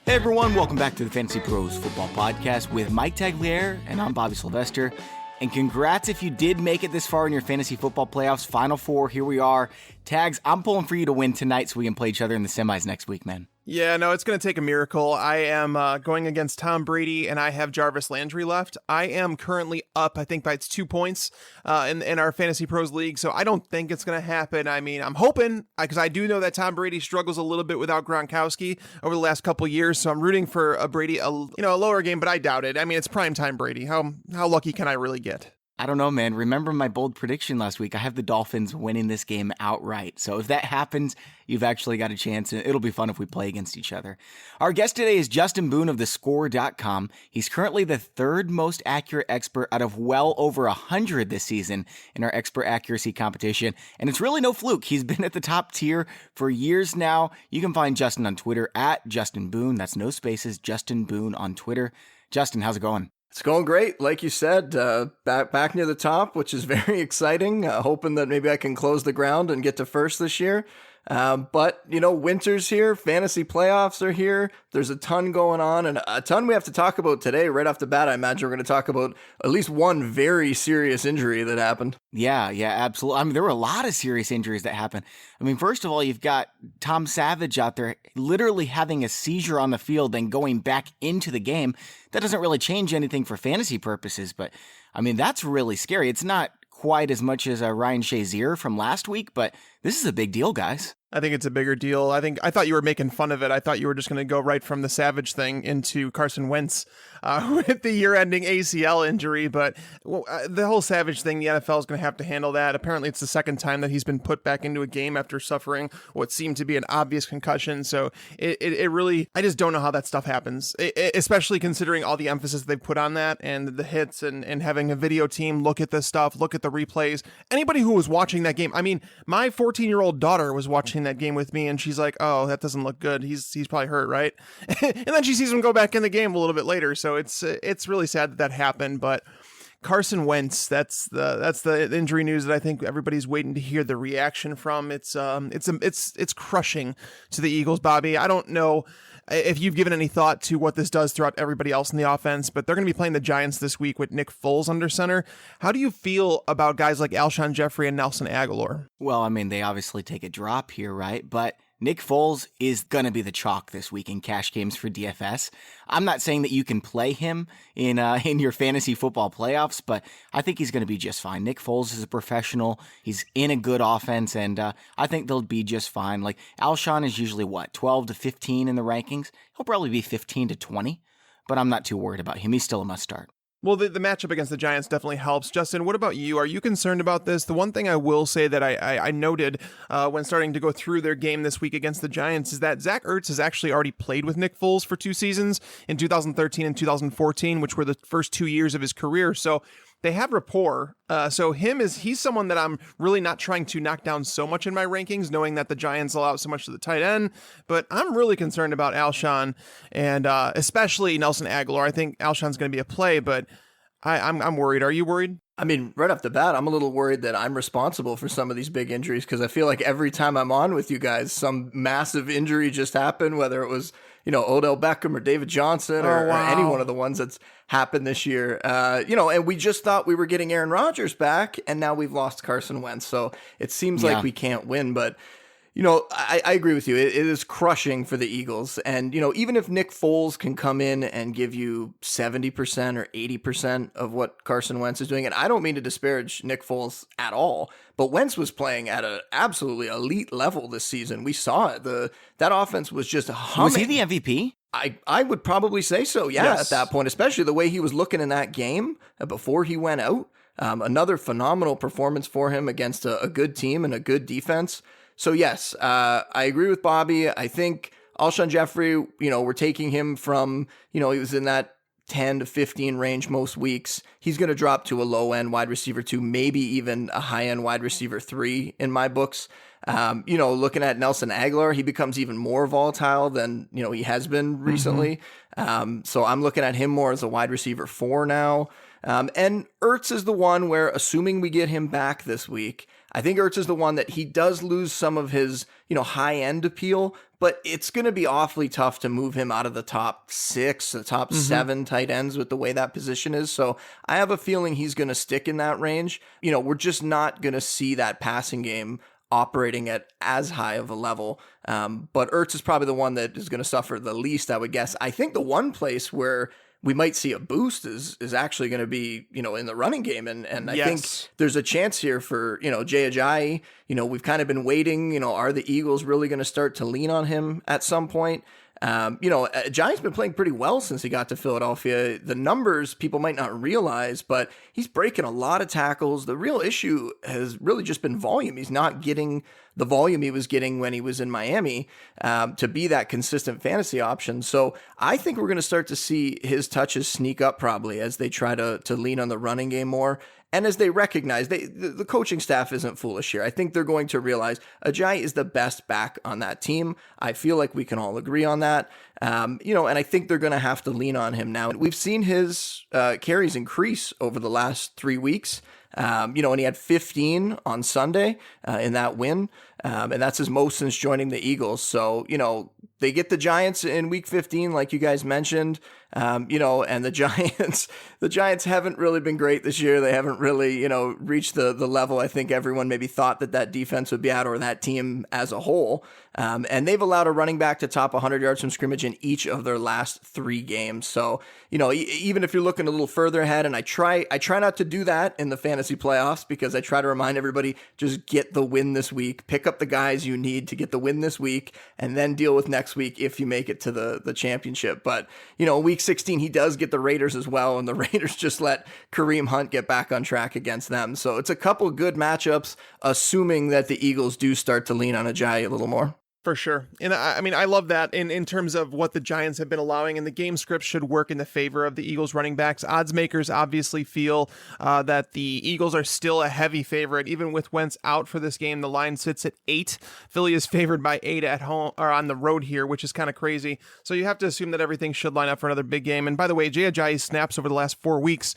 Hey everyone, welcome back to the Fantasy Pros Football Podcast with Mike Tagliere, and I'm Bobby Sylvester. And congrats if you did make it this far in your fantasy football playoffs. Final four, here we are. Tags, I'm pulling for you to win tonight so we can play each other in the semis next week, man. Yeah, no, it's going to take a miracle. I am going against Tom Brady, and I have Jarvis Landry left. I am currently up, I think, by 2 points in our Fantasy Pros League, so I don't think it's going to happen. I mean, I'm hoping, because I do know that Tom Brady struggles a little bit without Gronkowski over the last couple years, so I'm rooting for a Brady, a lower game, but I doubt it. I mean, it's primetime Brady. How lucky can I really get? I don't know, man. Remember my bold prediction last week? I have the Dolphins winning this game outright. So if that happens, you've actually got a chance, and it'll be fun if we play against each other. Our guest today is Justin Boone of theScore.com. He's currently the third most accurate expert out of well over 100 this season in our expert accuracy competition. And it's really no fluke. He's been at the top tier for years now. You can find Justin on Twitter at Justin Boone. That's no spaces, Justin Boone on Twitter. Justin, how's it going? It's going great. Like you said, back near the top, which is very exciting. Hoping that maybe I can close the ground and get to first this year. But, winter's here. Fantasy playoffs are here. There's a ton going on and a ton we have to talk about today. Right off the bat, I imagine we're going to talk about at least one very serious injury that happened. Yeah, absolutely. I mean, there were a lot of serious injuries that happened. I mean, first of all, you've got Tom Savage out there literally having a seizure on the field and going back into the game. That doesn't really change anything for fantasy purposes, but I mean, that's really scary. It's not quite as much as Ryan Shazier from last week, but this is a big deal, guys. I think it's a bigger deal. I thought you were making fun of it. I thought you were just going to go right from the Savage thing into Carson Wentz with the year-ending ACL injury. But the whole Savage thing, the NFL is going to have to handle that. Apparently, it's the second time that he's been put back into a game after suffering what seemed to be an obvious concussion. So it really, I just don't know how that stuff happens, especially considering all the emphasis they've put on that and the hits and having a video team look at this stuff, look at the replays. Anybody who was watching that game, I mean, my 14-year-old daughter was watching that game with me and she's like, oh, that doesn't look good. He's probably hurt, right? And then she sees him go back in the game a little bit later. So it's really sad that happened, but Carson Wentz, that's the injury news that I think everybody's waiting to hear the reaction from. It's crushing to the Eagles, Bobby. I don't know if you've given any thought to what this does throughout everybody else in the offense, but they're going to be playing the Giants this week with Nick Foles under center. How do you feel about guys like Alshon Jeffrey and Nelson Aguilar? Well, I mean, they obviously take a drop here, right? But Nick Foles is going to be the chalk this week in cash games for DFS. I'm not saying that you can play him in your fantasy football playoffs, but I think he's going to be just fine. Nick Foles is a professional. He's in a good offense, and I think they'll be just fine. Like, Alshon is usually, 12 to 15 in the rankings? He'll probably be 15 to 20, but I'm not too worried about him. He's still a must-start. Well, the matchup against the Giants definitely helps. Justin, what about you? Are you concerned about this? The one thing I will say that I noted when starting to go through their game this week against the Giants is that Zach Ertz has actually already played with Nick Foles for 2 seasons in 2013 and 2014, which were the first 2 years of his career. So they have rapport. So he's someone that I'm really not trying to knock down so much in my rankings, knowing that the Giants allow so much to the tight end. But I'm really concerned about Alshon and especially Nelson Aguilar. I think Alshon's going to be a play, but I'm worried. Are you worried? I mean, right off the bat, I'm a little worried that I'm responsible for some of these big injuries because I feel like every time I'm on with you guys, some massive injury just happened, whether it was, Odell Beckham or David Johnson or any one of the ones that's happened this year. And we just thought we were getting Aaron Rodgers back, and now we've lost Carson Wentz. So it seems like we can't win, but I agree with you. It is crushing for the Eagles. And, even if Nick Foles can come in and give you 70% or 80% of what Carson Wentz is doing, and I don't mean to disparage Nick Foles at all, but Wentz was playing at an absolutely elite level this season. We saw it. That offense was just humming. Was he the MVP? I would probably say so, yes. At that point, especially the way he was looking in that game before he went out. Another phenomenal performance for him against a good team and a good defense. So yes, I agree with Bobby. I think Alshon Jeffrey, we're taking him from, he was in that 10 to 15 range most weeks. He's going to drop to a low end wide receiver 2, maybe even a high end wide receiver 3 in my books. Looking at Nelson Aguilar, he becomes even more volatile than, he has been recently. So I'm looking at him more as a wide receiver 4 now. And Ertz is the one where, assuming we get him back this week, I think Ertz is the one that he does lose some of his, high end appeal, but it's going to be awfully tough to move him out of the top 6, the top 7 tight ends with the way that position is. So I have a feeling he's going to stick in that range. We're just not going to see that passing game operating at as high of a level. But Ertz is probably the one that is going to suffer the least, I would guess. I think the one place where we might see a boost is actually going to be, in the running game. And I think there's a chance here for, Jay Ajayi. We've kind of been waiting, are the Eagles really going to start to lean on him at some point? Ajayi's been playing pretty well since he got to Philadelphia. The numbers people might not realize, but he's breaking a lot of tackles. The real issue has really just been volume. He's not getting the volume he was getting when he was in Miami to be that consistent fantasy option. So I think we're going to start to see his touches sneak up probably as they try to lean on the running game more. And as they recognize, the coaching staff isn't foolish here. I think they're going to realize Ajayi is the best back on that team. I feel like we can all agree on that. And I think they're going to have to lean on him now. We've seen his carries increase over the last 3 weeks. And he had 15 on Sunday in that win. And that's his most since joining the Eagles. So, they get the Giants in week 15, like you guys mentioned, and the Giants haven't really been great this year. They haven't really, reached the level I think everyone maybe thought that defense would be at, or that team as a whole. And they've allowed a running back to top 100 yards from scrimmage in each of their last 3 games. So, even if you're looking a little further ahead, and I try not to do that in the fantasy playoffs, because I try to remind everybody, just get the win this week, pick up the guys you need to get the win this week, and then deal with next week if you make it to the championship. But, week 16, he does get the Raiders as well, and the Raiders just let Kareem Hunt get back on track against them. So it's a couple good matchups, assuming that the Eagles do start to lean on Ajayi a little more. For sure. And I love that in terms of what the Giants have been allowing, and the game script should work in the favor of the Eagles running backs. Odds makers obviously feel that the Eagles are still a heavy favorite. Even with Wentz out for this game, the line sits at 8. Philly is favored by 8 at home or on the road here, which is kind of crazy. So you have to assume that everything should line up for another big game. And by the way, Jay Ajayi's snaps over the last 4 weeks,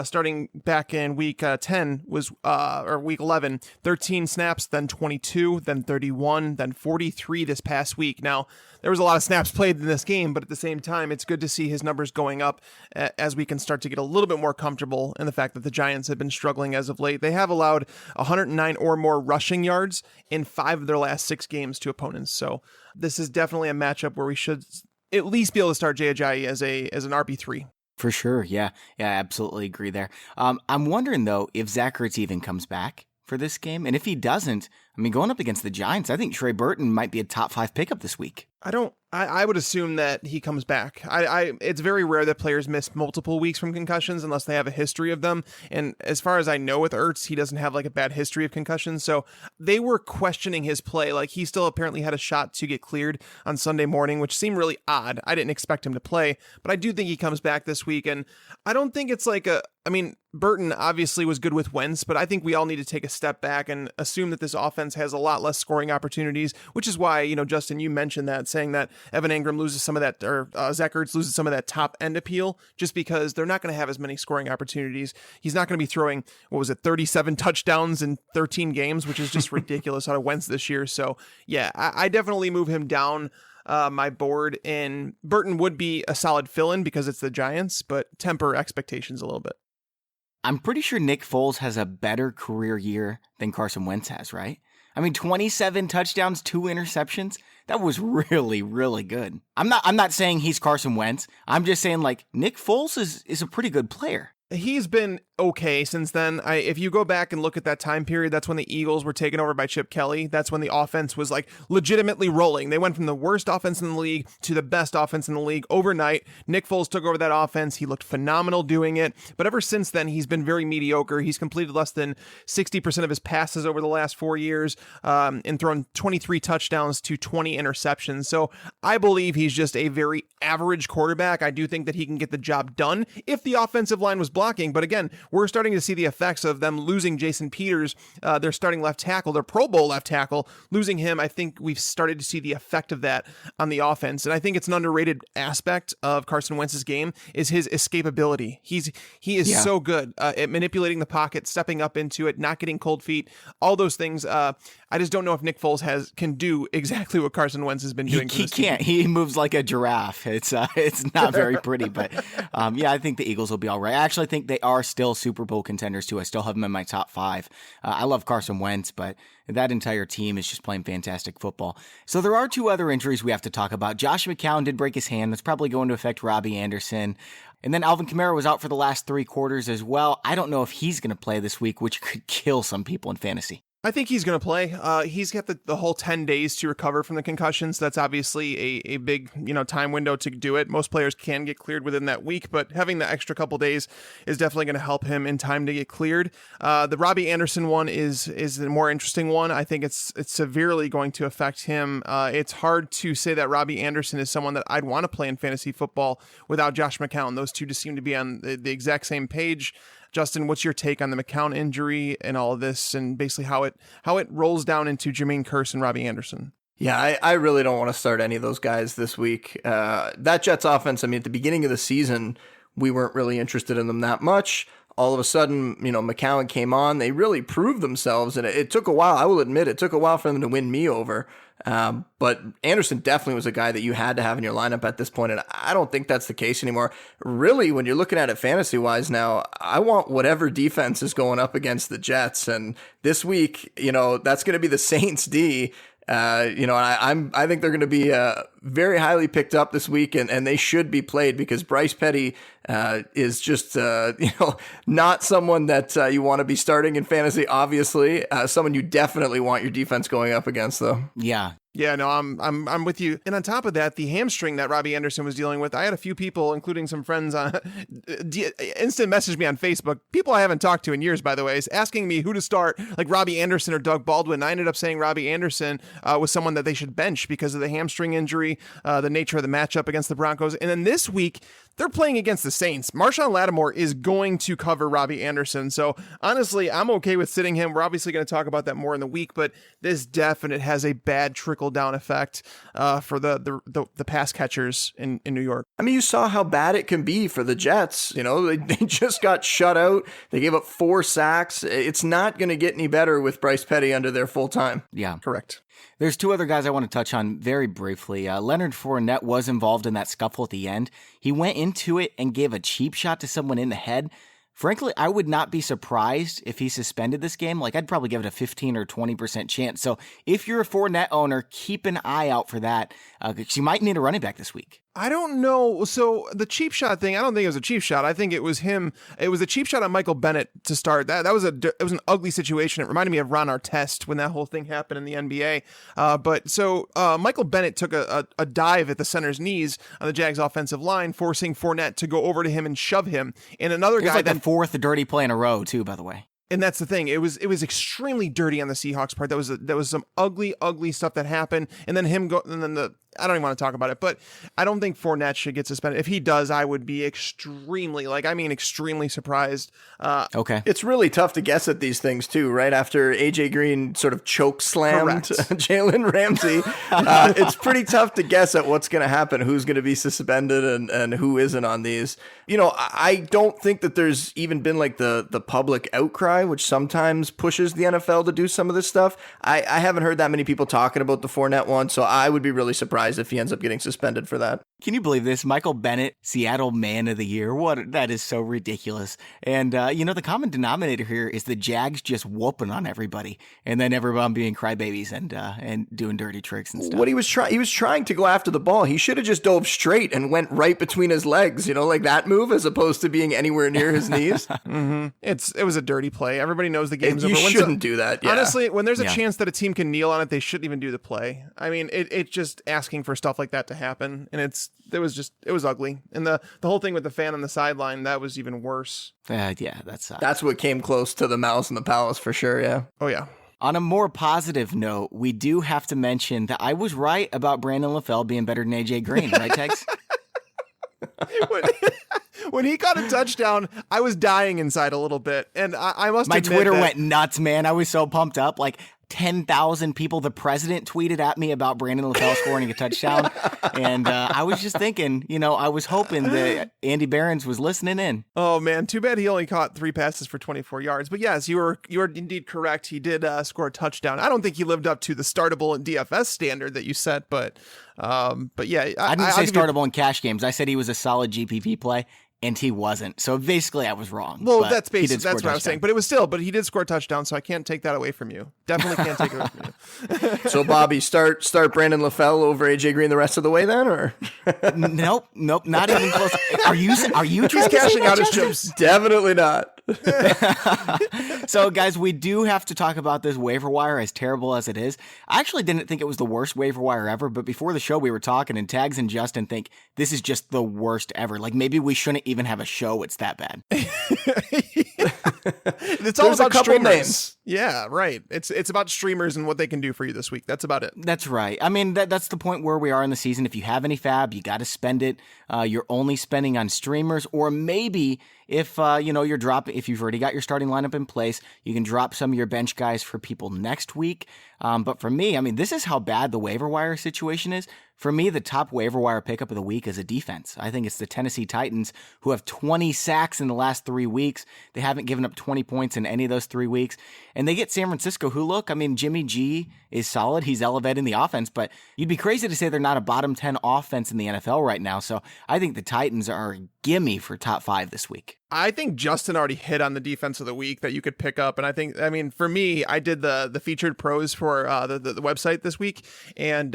starting back in week 10 was, or week 11, 13 snaps, then 22, then 31, then 43 this past week. Now, there was a lot of snaps played in this game, but at the same time, it's good to see his numbers going up as we can start to get a little bit more comfortable in the fact that the Giants have been struggling as of late. They have allowed 109 or more rushing yards in 5 of their last 6 games to opponents. So this is definitely a matchup where we should at least be able to start Jay Ajayi as an RB3. For sure. Yeah, I absolutely agree there. I'm wondering, though, if Zach Ertz even comes back for this game. And if he doesn't, going up against the Giants, I think Trey Burton might be a top 5 pickup this week. I would assume that he comes back. It's very rare that players miss multiple weeks from concussions unless they have a history of them. And as far as I know with Ertz, he doesn't have like a bad history of concussions. So they were questioning his play. Like, he still apparently had a shot to get cleared on Sunday morning, which seemed really odd. I didn't expect him to play, but I do think he comes back this week. And I don't think it's like Burton obviously was good with Wentz, but I think we all need to take a step back and assume that this offense has a lot less scoring opportunities, which is why, Justin, you mentioned that, saying that Evan Engram loses some of that, or Zach Ertz loses some of that top end appeal, just because they're not going to have as many scoring opportunities. He's not going to be throwing, 37 touchdowns in 13 games, which is just ridiculous out of Wentz this year. So yeah, I definitely move him down my board, and Burton would be a solid fill-in because it's the Giants, but temper expectations a little bit. I'm pretty sure Nick Foles has a better career year than Carson Wentz has, right? 27 touchdowns, 2 interceptions. That was really, really good. I'm not saying he's Carson Wentz. I'm just saying, Nick Foles is a pretty good player. He's been okay since then. If you go back and look at that time period, that's when the Eagles were taken over by Chip Kelly. That's when the offense was legitimately rolling. They went from the worst offense in the league to the best offense in the league overnight. Nick Foles took over that offense. He looked phenomenal doing it. But ever since then, he's been very mediocre. He's completed less than 60% of his passes over the last 4 years, and thrown 23 touchdowns to 20 interceptions. So I believe he's just a very average quarterback. I do think that he can get the job done if the offensive line was blocking. But again, we're starting to see the effects of them losing Jason Peters, their starting left tackle, their Pro Bowl left tackle, losing him. I think we've started to see the effect of that on the offense. And I think it's an underrated aspect of Carson Wentz's game is his escapability. He is so good at manipulating the pocket, stepping up into it, not getting cold feet, all those things. I just don't know if Nick Foles can do exactly what Carson Wentz has been doing. He can't. He moves like a giraffe. It's not very pretty, but I think the Eagles will be all right. I actually think they are still Super Bowl contenders too. I still have them in my top 5. I love Carson Wentz, but that entire team is just playing fantastic football. So there are 2 other injuries we have to talk about. Josh McCown did break his hand. That's probably going to affect Robbie Anderson. And then Alvin Kamara was out for the last 3 quarters as well. I don't know if he's going to play this week, which could kill some people in fantasy. I think he's going to play. He's got the whole 10 days to recover from the concussions. That's obviously a big, time window to do it. Most players can get cleared within that week, but having the extra couple days is definitely going to help him in time to get cleared. The Robbie Anderson one is the more interesting one. I think it's severely going to affect him. It's hard to say that Robbie Anderson is someone that I'd want to play in fantasy football without Josh McCown. Those two just seem to be on the exact same page. Justin, what's your take on the McCown injury and all of this, and basically how it rolls down into Jermaine Kearse and Robbie Anderson? Yeah, I really don't want to start any of those guys this week. That Jets offense, at the beginning of the season, we weren't really interested in them that much. All of a sudden, McCown came on. They really proved themselves, and it took a while. I will admit, it took a while for them to win me over. But Anderson definitely was a guy that you had to have in your lineup at this point, and I don't think that's the case anymore. Really, when you're looking at it fantasy-wise now, I want whatever defense is going up against the Jets, and this week, that's going to be the Saints D. I think they're going to be very highly picked up this week, and they should be played because Bryce Petty is just not someone that you want to be starting in fantasy. Obviously, someone you definitely want your defense going up against, though. Yeah, no, I'm with you. And on top of that, the hamstring that Robbie Anderson was dealing with, I had a few people, including some friends, instant message me on Facebook. People I haven't talked to in years, by the way, is asking me who to start, like Robbie Anderson or Doug Baldwin. I ended up saying Robbie Anderson was someone that they should bench because of the hamstring injury, the nature of the matchup against the Broncos. And then this week, they're playing against the Saints. Marshawn Lattimore is going to cover Robbie Anderson. So honestly, I'm okay with sitting him. We're obviously going to talk about that more in the week, but this definitely has a bad trickle-down effect for the pass catchers in New York. You saw how bad it can be for the Jets. They just got shut out. They gave up 4 sacks. It's not going to get any better with Bryce Petty under there full time. Yeah. Correct. There's 2 other guys I want to touch on very briefly. Leonard Fournette was involved in that scuffle at the end. He went into it and gave a cheap shot to someone in the head. Frankly, I would not be surprised if he suspended this game. I'd probably give it a 15 or 20% chance. So if you're a Fournette owner, keep an eye out for that because you might need a running back this week. I don't know. So the cheap shot thing, I don't think it was a cheap shot. I think it was him. It was a cheap shot on Michael Bennett to start. It was an ugly situation. It reminded me of Ron Artest when that whole thing happened in the NBA. But Michael Bennett took a dive at the center's knees on the Jags offensive line, forcing Fournette to go over to him and shove him. And another guy then the 4th dirty play in a row too, by the way. And that's the thing. It was extremely dirty on the Seahawks part. That was some ugly stuff that happened. And then I don't even want to talk about it, but I don't think Fournette should get suspended. If he does, I would be extremely surprised. Okay. It's really tough to guess at these things too, right? After AJ Green sort of choke slammed Jalen Ramsey, it's pretty tough to guess at what's going to happen, who's going to be suspended and who isn't on these. I don't think that there's even been the public outcry, which sometimes pushes the NFL to do some of this stuff. I haven't heard that many people talking about the Fournette one, so I would be really surprised if he ends up getting suspended for that. Can you believe this? Michael Bennett, Seattle Man of the Year. That is so ridiculous. And, the common denominator here is the Jags just whooping on everybody and then everyone being crybabies and doing dirty tricks and stuff. What he was trying to go after the ball. He should have just dove straight and went right between his legs, like that move, as opposed to being anywhere near his knees. Mm-hmm. It was a dirty play. Everybody knows the game's over. You shouldn't do that. Yeah. Honestly, when there's a chance that a team can kneel on it, they shouldn't even do the play. It's just asking for stuff like that to happen, and it was ugly. And the whole thing with the fan on the sideline, that was even worse. That's what came close to the mouse in the palace for sure. Yeah. Oh yeah. On a more positive note, we do have to mention that I was right about Brandon LaFell being better than AJ Green, right, Tex? When he caught a touchdown, I was dying inside a little bit. And I must My admit Twitter that, went nuts, man. I was so pumped up. Like 10,000 people. The president tweeted at me about Brandon LaFell scoring a touchdown. And I was just thinking, I was hoping that Andy Behrens was listening in. Oh, man. Too bad he only caught 3 passes for 24 yards. But yes, you are indeed correct. He did score a touchdown. I don't think he lived up to the startable and DFS standard that you set, but yeah. I didn't say startable in cash games. I said he was a solid GPP play. And he wasn't. So basically I was wrong. Well, that's basically, that's what I was saying. But he did score a touchdown, so I can't take that away from you. Definitely can't take it away from you. So Bobby, start Brandon LaFell over AJ Green the rest of the way then, or? Nope, not even close. Are you He's cashing out his chips? Definitely not. So guys, we do have to talk about this waiver wire, as terrible as it is. I actually didn't think it was the worst waiver wire ever, but before the show we were talking, and Tags and Justin think this is just the worst ever. Like maybe we shouldn't even have a show. It's that bad. It's all about streamers. Names. Yeah, right. It's about streamers and what they can do for you this week. That's about it. That's right. I mean, that's the point where we are in the season. If you have any fab, you got to spend it. You're only spending on streamers, or maybe if you're dropping, if you've already got your starting lineup in place, you can drop some of your bench guys for people next week. But for me, I mean, this is how bad the waiver wire situation is. For me, the top waiver wire pickup of the week is a defense. I think it's the Tennessee Titans, who have 20 sacks in the last 3 weeks. They haven't given up 20 points in any of those 3 weeks. And they get San Francisco, who look, I mean, Jimmy G is solid. He's elevating the offense, but you'd be crazy to say they're not a bottom 10 offense in the NFL right now. So I think the Titans are a gimme for top 5 this week. I think Justin already hit on the defense of the week that you could pick up. And I mean, for me, I did the featured pros for the website this week. And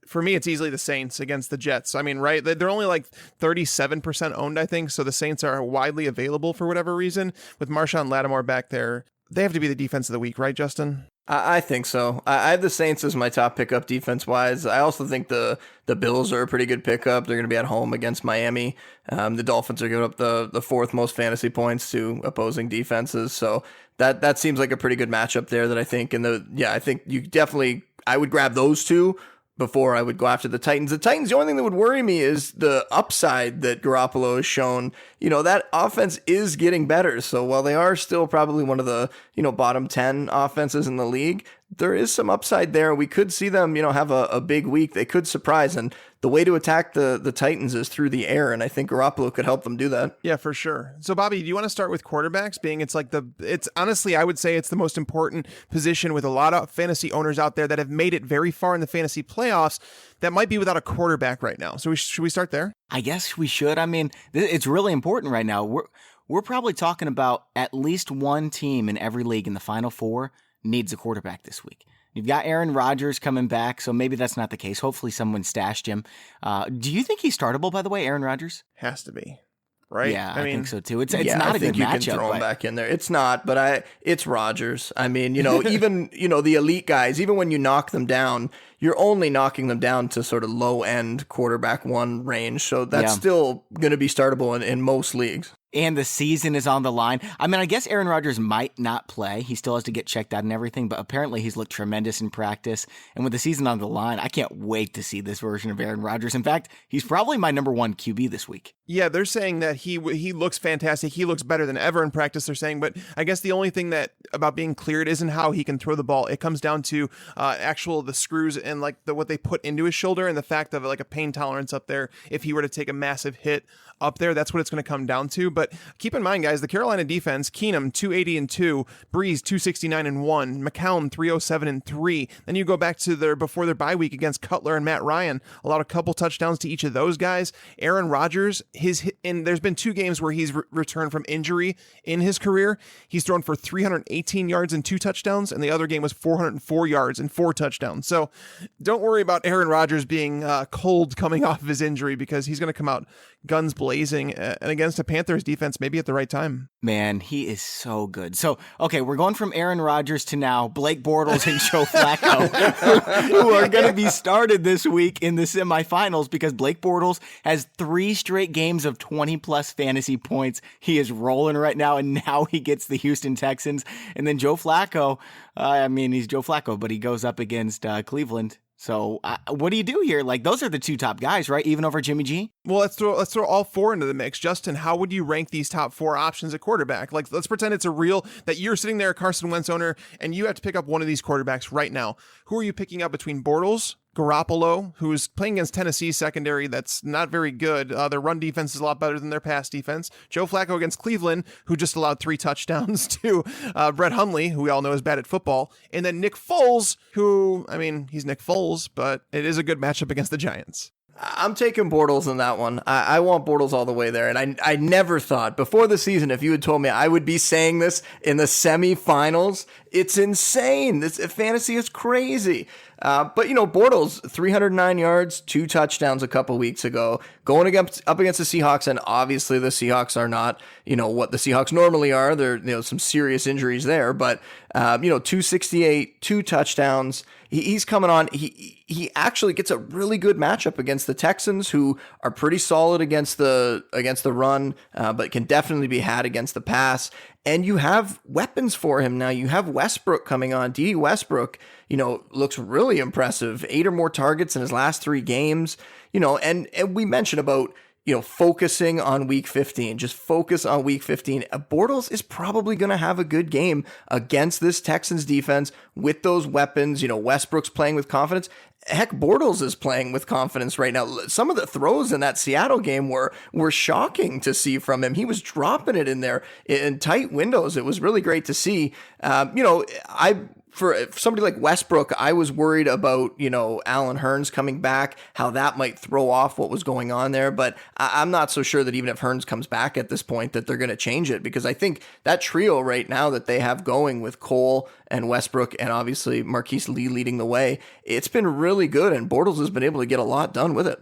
for me, it's easily the Saints against the Jets. I mean, right. They're only like 37% owned, I think. So the Saints are widely available for whatever reason. With Marshawn Lattimore back there, they have to be the defense of the week, right, Justin? I think so. I have the Saints as my top pickup defense-wise. I also think the Bills are a pretty good pickup. They're going to be at home against Miami. The Dolphins are giving up the 4th most fantasy points to opposing defenses. So that seems like a pretty good matchup there that I think. I think you definitely, I would grab those 2 before I would go after the Titans. The Titans, the only thing that would worry me is the upside that Garoppolo has shown. That offense is getting better. So while they are still probably one of the, bottom 10 offenses in the league, there is some upside there. We could see them, have a big week. They could surprise. And the way to attack the Titans is through the air. And I think Garoppolo could help them do that. Yeah, for sure. So Bobby, do you want to start with quarterbacks being it's honestly, I would say it's the most important position with a lot of fantasy owners out there that have made it very far in the fantasy playoffs that might be without a quarterback right now. So should we start there? I guess we should. I mean, it's really important right now. We're probably talking about at least one team in every league in the Final Four needs a quarterback this week. You've got Aaron Rodgers coming back, so maybe that's not the case. Hopefully someone stashed him. Do you think he's startable, by the way, Aaron Rodgers? Has to be. Right? Yeah, I think so too. It's not a good matchup. I think you can throw him back in there. It's not, but it's Rodgers. I mean, even the elite guys, even when you knock them down, you're only knocking them down to sort of low end quarterback 1 range. So that's still going to be startable in most leagues. And the season is on the line. I mean, I guess Aaron Rodgers might not play. He still has to get checked out and everything, but apparently he's looked tremendous in practice. And with the season on the line, I can't wait to see this version of Aaron Rodgers. In fact, he's probably my number 1 QB this week. Yeah, they're saying that he looks fantastic. He looks better than ever in practice, they're saying. But I guess the only thing that about being cleared isn't how he can throw the ball. It comes down to the screws and like what they put into his shoulder and the fact of like a pain tolerance up there. If he were to take a massive hit up there, that's what it's going to come down to. But keep in mind, guys, the Carolina defense, Keenum 280-2, Breeze 269-1, McCown 307-3. Then you go back to before their bye week against Cutler and Matt Ryan, allowed a couple touchdowns to each of those guys. Aaron Rodgers, there's been 2 games where he's returned from injury in his career. He's thrown for 318 yards and 2 touchdowns, and the other game was 404 yards and 4 touchdowns. So don't worry about Aaron Rodgers being cold coming off of his injury, because he's going to come out guns blazing and against a Panthers defense maybe at the right time. Man, he is so good. So, okay, we're going from Aaron Rodgers to now Blake Bortles and Joe Flacco, who are going to be started this week in the semifinals, because Blake Bortles has 3 straight games of 20-plus fantasy points. He is rolling right now, and now he gets the Houston Texans. And then Joe Flacco, he's Joe Flacco, but he goes up against Cleveland. So what do you do here? Like, those are the two top guys, right? Even over Jimmy G? Well, let's throw all four into the mix. Justin, how would you rank these top four options at quarterback? Like, let's pretend it's that you're sitting there, a Carson Wentz owner, and you have to pick up one of these quarterbacks right now. Who are you picking up between Bortles, Garoppolo, who's playing against Tennessee's secondary that's not very good. Their run defense is a lot better than their pass defense. Joe Flacco against Cleveland, who just allowed 3 touchdowns to Brett Hundley, who we all know is bad at football. And then Nick Foles, who, I mean, he's Nick Foles, but it is a good matchup against the Giants. I'm taking Bortles in that one. I want Bortles all the way there. And I never thought before the season, if you had told me I would be saying this in the semifinals, it's insane. This fantasy is crazy. But, Bortles, 309 yards, 2 touchdowns a couple weeks ago, going up against the Seahawks. And obviously the Seahawks are not, what the Seahawks normally are. There, some serious injuries there, but, 268, 2 touchdowns. He's coming on. He actually gets a really good matchup against the Texans, who are pretty solid against the run, but can definitely be had against the pass. And you have weapons for him now. You have Westbrook coming on. D. Westbrook, looks really impressive. 8 or more targets in his last 3 games. And we mentioned about focusing on week 15, just focus on week 15. Bortles is probably going to have a good game against this Texans defense with those weapons. Westbrook's playing with confidence. Heck, Bortles is playing with confidence right now. Some of the throws in that Seattle game were shocking to see from him. He was dropping it in there in tight windows. It was really great to see. For somebody like Westbrook, I was worried about, Allen Hurns coming back, how that might throw off what was going on there. But I'm not so sure that even if Hurns comes back at this point that they're going to change it, because I think that trio right now that they have going with Cole and Westbrook and obviously Marquise Lee leading the way, it's been really good. And Bortles has been able to get a lot done with it.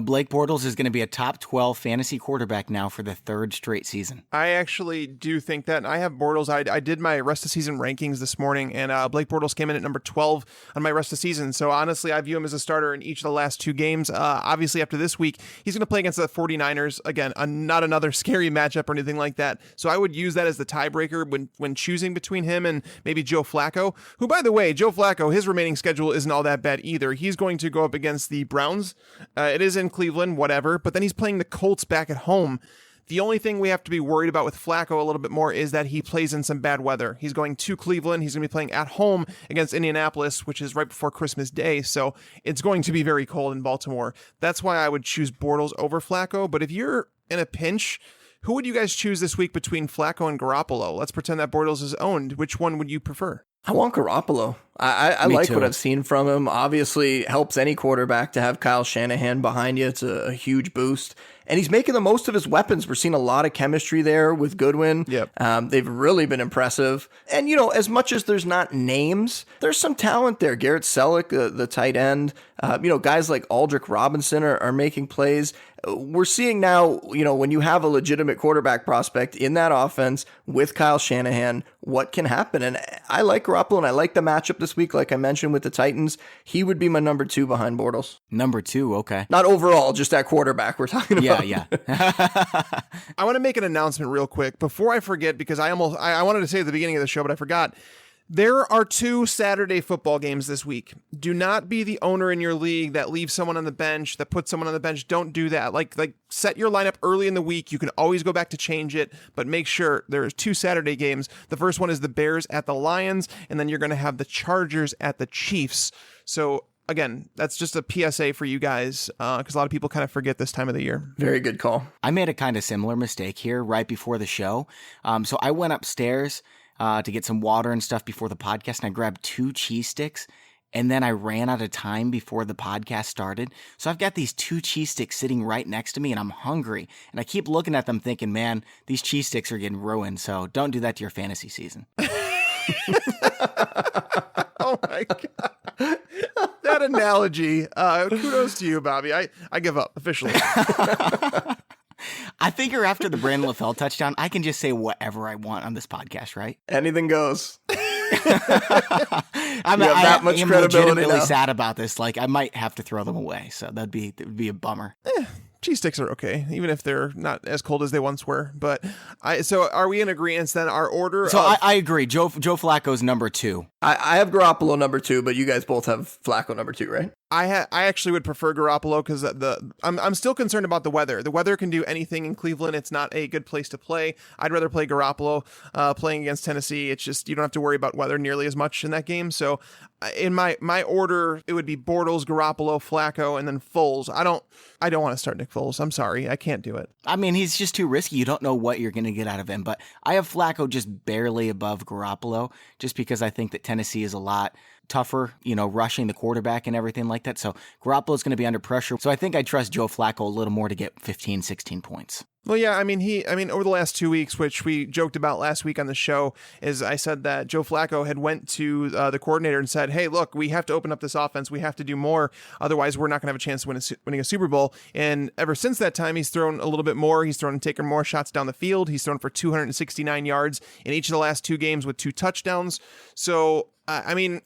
Blake Bortles is going to be a top 12 fantasy quarterback now for the 3rd straight season. I actually do think that. I have Bortles. I did my rest of season rankings this morning, and Blake Bortles came in at number 12 on my rest of season. So honestly, I view him as a starter in each of the last 2 games. Obviously, after this week, he's going to play against the 49ers. Again, not another scary matchup or anything like that. So I would use that as the tiebreaker when choosing between him and maybe Joe Flacco, who, by the way, Joe Flacco, his remaining schedule isn't all that bad either. He's going to go up against the Browns. It is in Cleveland, whatever, but then he's playing the Colts back at home. The only thing we have to be worried about with Flacco a little bit more is that he plays in some bad weather. He's going to Cleveland. He's going to be playing at home against Indianapolis, which is right before Christmas Day. So it's going to be very cold in Baltimore. That's why I would choose Bortles over Flacco. But if you're in a pinch, who would you guys choose this week between Flacco and Garoppolo? Let's pretend that Bortles is owned. Which one would you prefer? I want Garoppolo. I like what I've seen from him. Obviously, helps any quarterback to have Kyle Shanahan behind you. It's a huge boost. And he's making the most of his weapons. We're seeing a lot of chemistry there with Goodwin. Yep. They've really been impressive. And, as much as there's not names, there's some talent there. Garrett Selleck, the tight end, guys like Aldrick Robinson are making plays. We're seeing now, when you have a legitimate quarterback prospect in that offense with Kyle Shanahan, what can happen. And I like Garoppolo, and I like the matchup this week, like I mentioned with the Titans. He would be my number 2 behind Bortles. Number 2, okay. Not overall, just at quarterback we're talking about. Yeah. I want to make an announcement real quick before I forget, because I wanted to say at the beginning of the show, but I forgot. There are 2 Saturday football games this week. Do not be the owner in your league that leaves someone on the bench, that puts someone on the bench. Don't do that. Like set your lineup early in the week. You can always go back to change it, but make sure there's 2 Saturday games. The first one is the Bears at the Lions, and then you're going to have the Chargers at the Chiefs. So again, that's just a PSA for you guys, because a lot of people kind of forget this time of the year. Very good call. I made a kind of similar mistake here right before the show. So I went upstairs to get some water and stuff before the podcast, and I grabbed 2 cheese sticks, and then I ran out of time before the podcast started. So I've got these 2 cheese sticks sitting right next to me, and I'm hungry, and I keep looking at them thinking, man, these cheese sticks are getting ruined. So don't do that to your fantasy season. Oh my God. That analogy. Kudos to you, Bobby. I give up officially. I figure after the Brandon LaFell touchdown, I can just say whatever I want on this podcast, right? Anything goes. I'm that much am credibility legitimately now. sad about this. Like, I might have to throw them away. So that would be a bummer. Cheese sticks are okay, even if they're not as cold as they once were. But so are we in agreement then? Our order. So I agree. Joe Flacco's number 2. I have Garoppolo number 2, but you guys both have Flacco number 2, right? I actually would prefer Garoppolo because I'm still concerned about the weather. The weather can do anything in Cleveland. It's not a good place to play. I'd rather play Garoppolo playing against Tennessee. It's just you don't have to worry about weather nearly as much in that game. So in my order, it would be Bortles, Garoppolo, Flacco, and then Foles. I don't want to start Nick Foles. I'm sorry. I can't do it. I mean, he's just too risky. You don't know what you're going to get out of him. But I have Flacco just barely above Garoppolo just because I think that Tennessee is a lot tougher, rushing the quarterback and everything like that. So Garoppolo is going to be under pressure. So I think I trust Joe Flacco a little more to get 15, 16 points. Well, yeah, I mean, over the last 2 weeks, which we joked about last week on the show, is I said that Joe Flacco had went to the coordinator and said, hey, look, we have to open up this offense. We have to do more. Otherwise, we're not going to have a chance of winning a Super Bowl. And ever since that time, he's thrown a little bit more. He's taken more shots down the field. He's thrown for 269 yards in each of the last 2 games with 2 touchdowns. So, I mean,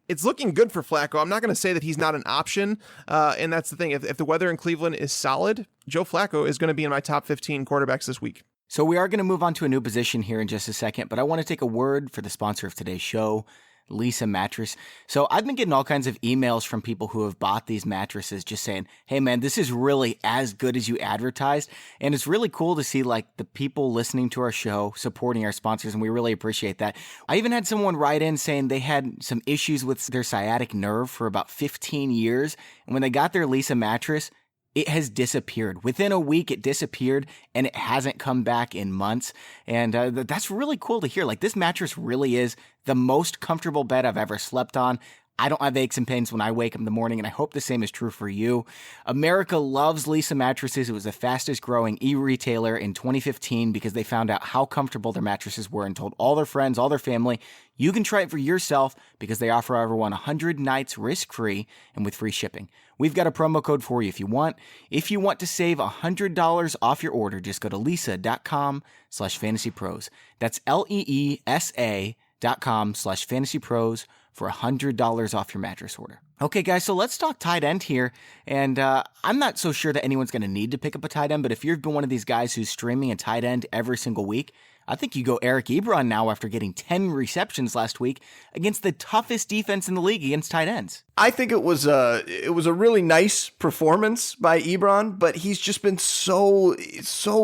it's looking good for Flacco. I'm not going to say that he's not an option. And that's the thing. If the weather in Cleveland is solid, Joe Flacco is going to be in my top 15 quarterbacks this week. So we are going to move on to a new position here in just a second, but I want to take a word for the sponsor of today's show, Lisa Mattress. So I've been getting all kinds of emails from people who have bought these mattresses just saying, hey man, this is really as good as you advertised. And it's really cool to see like the people listening to our show supporting our sponsors, and we really appreciate that. I even had someone write in saying they had some issues with their sciatic nerve for about 15 years. And when they got their Lisa mattress, it has disappeared. Within a week, it disappeared, and it hasn't come back in months. And that's really cool to hear. Like, this mattress really is the most comfortable bed I've ever slept on. I don't have aches and pains when I wake up in the morning, and I hope the same is true for you. America loves Lisa mattresses. It was the fastest growing e-retailer in 2015 because they found out how comfortable their mattresses were and told all their friends, all their family, you can try it for yourself because they offer everyone 100 nights risk-free and with free shipping. We've got a promo code for you if you want. If you want to save $100 off your order, just go to lisa.com/fantasypros. That's LEESA.com/fantasypros for $100 off your mattress order. Okay, guys, so let's talk tight end here. And I'm not so sure that anyone's going to need to pick up a tight end, but if you've been one of these guys who's streaming a tight end every single week, I think you go Eric Ebron now after getting 10 receptions last week against the toughest defense in the league against tight ends. I think it was a really nice performance by Ebron, but he's just been so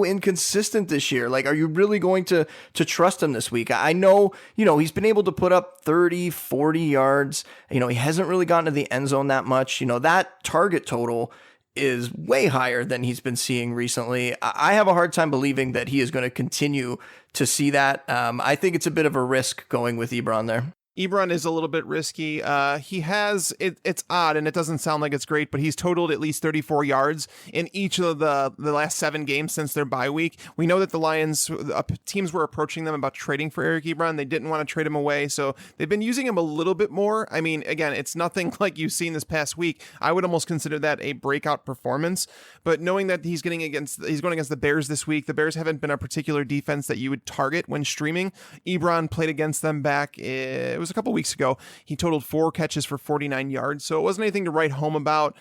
inconsistent this year. Like, are you really going to trust him this week? I know, he's been able to put up 30, 40 yards. He hasn't really gotten to the end zone that much. That target total is way higher than he's been seeing recently. I have a hard time believing that he is going to continue to see that. I think it's a bit of a risk going with Ebron there. Ebron is a little bit risky. It's odd and it doesn't sound like it's great, but he's totaled at least 34 yards in each of the last 7 games since their bye week. We know that the Lions, teams were approaching them about trading for Eric Ebron. They didn't want to trade him away, so they've been using him a little bit more. I mean, again, it's nothing like you've seen this past week. I would almost consider that a breakout performance, but knowing that he's going against the Bears this week, the Bears haven't been a particular defense that you would target when streaming. Ebron played against them back, it was a couple weeks ago. He totaled 4 catches for 49 yards, so it wasn't anything to write home about.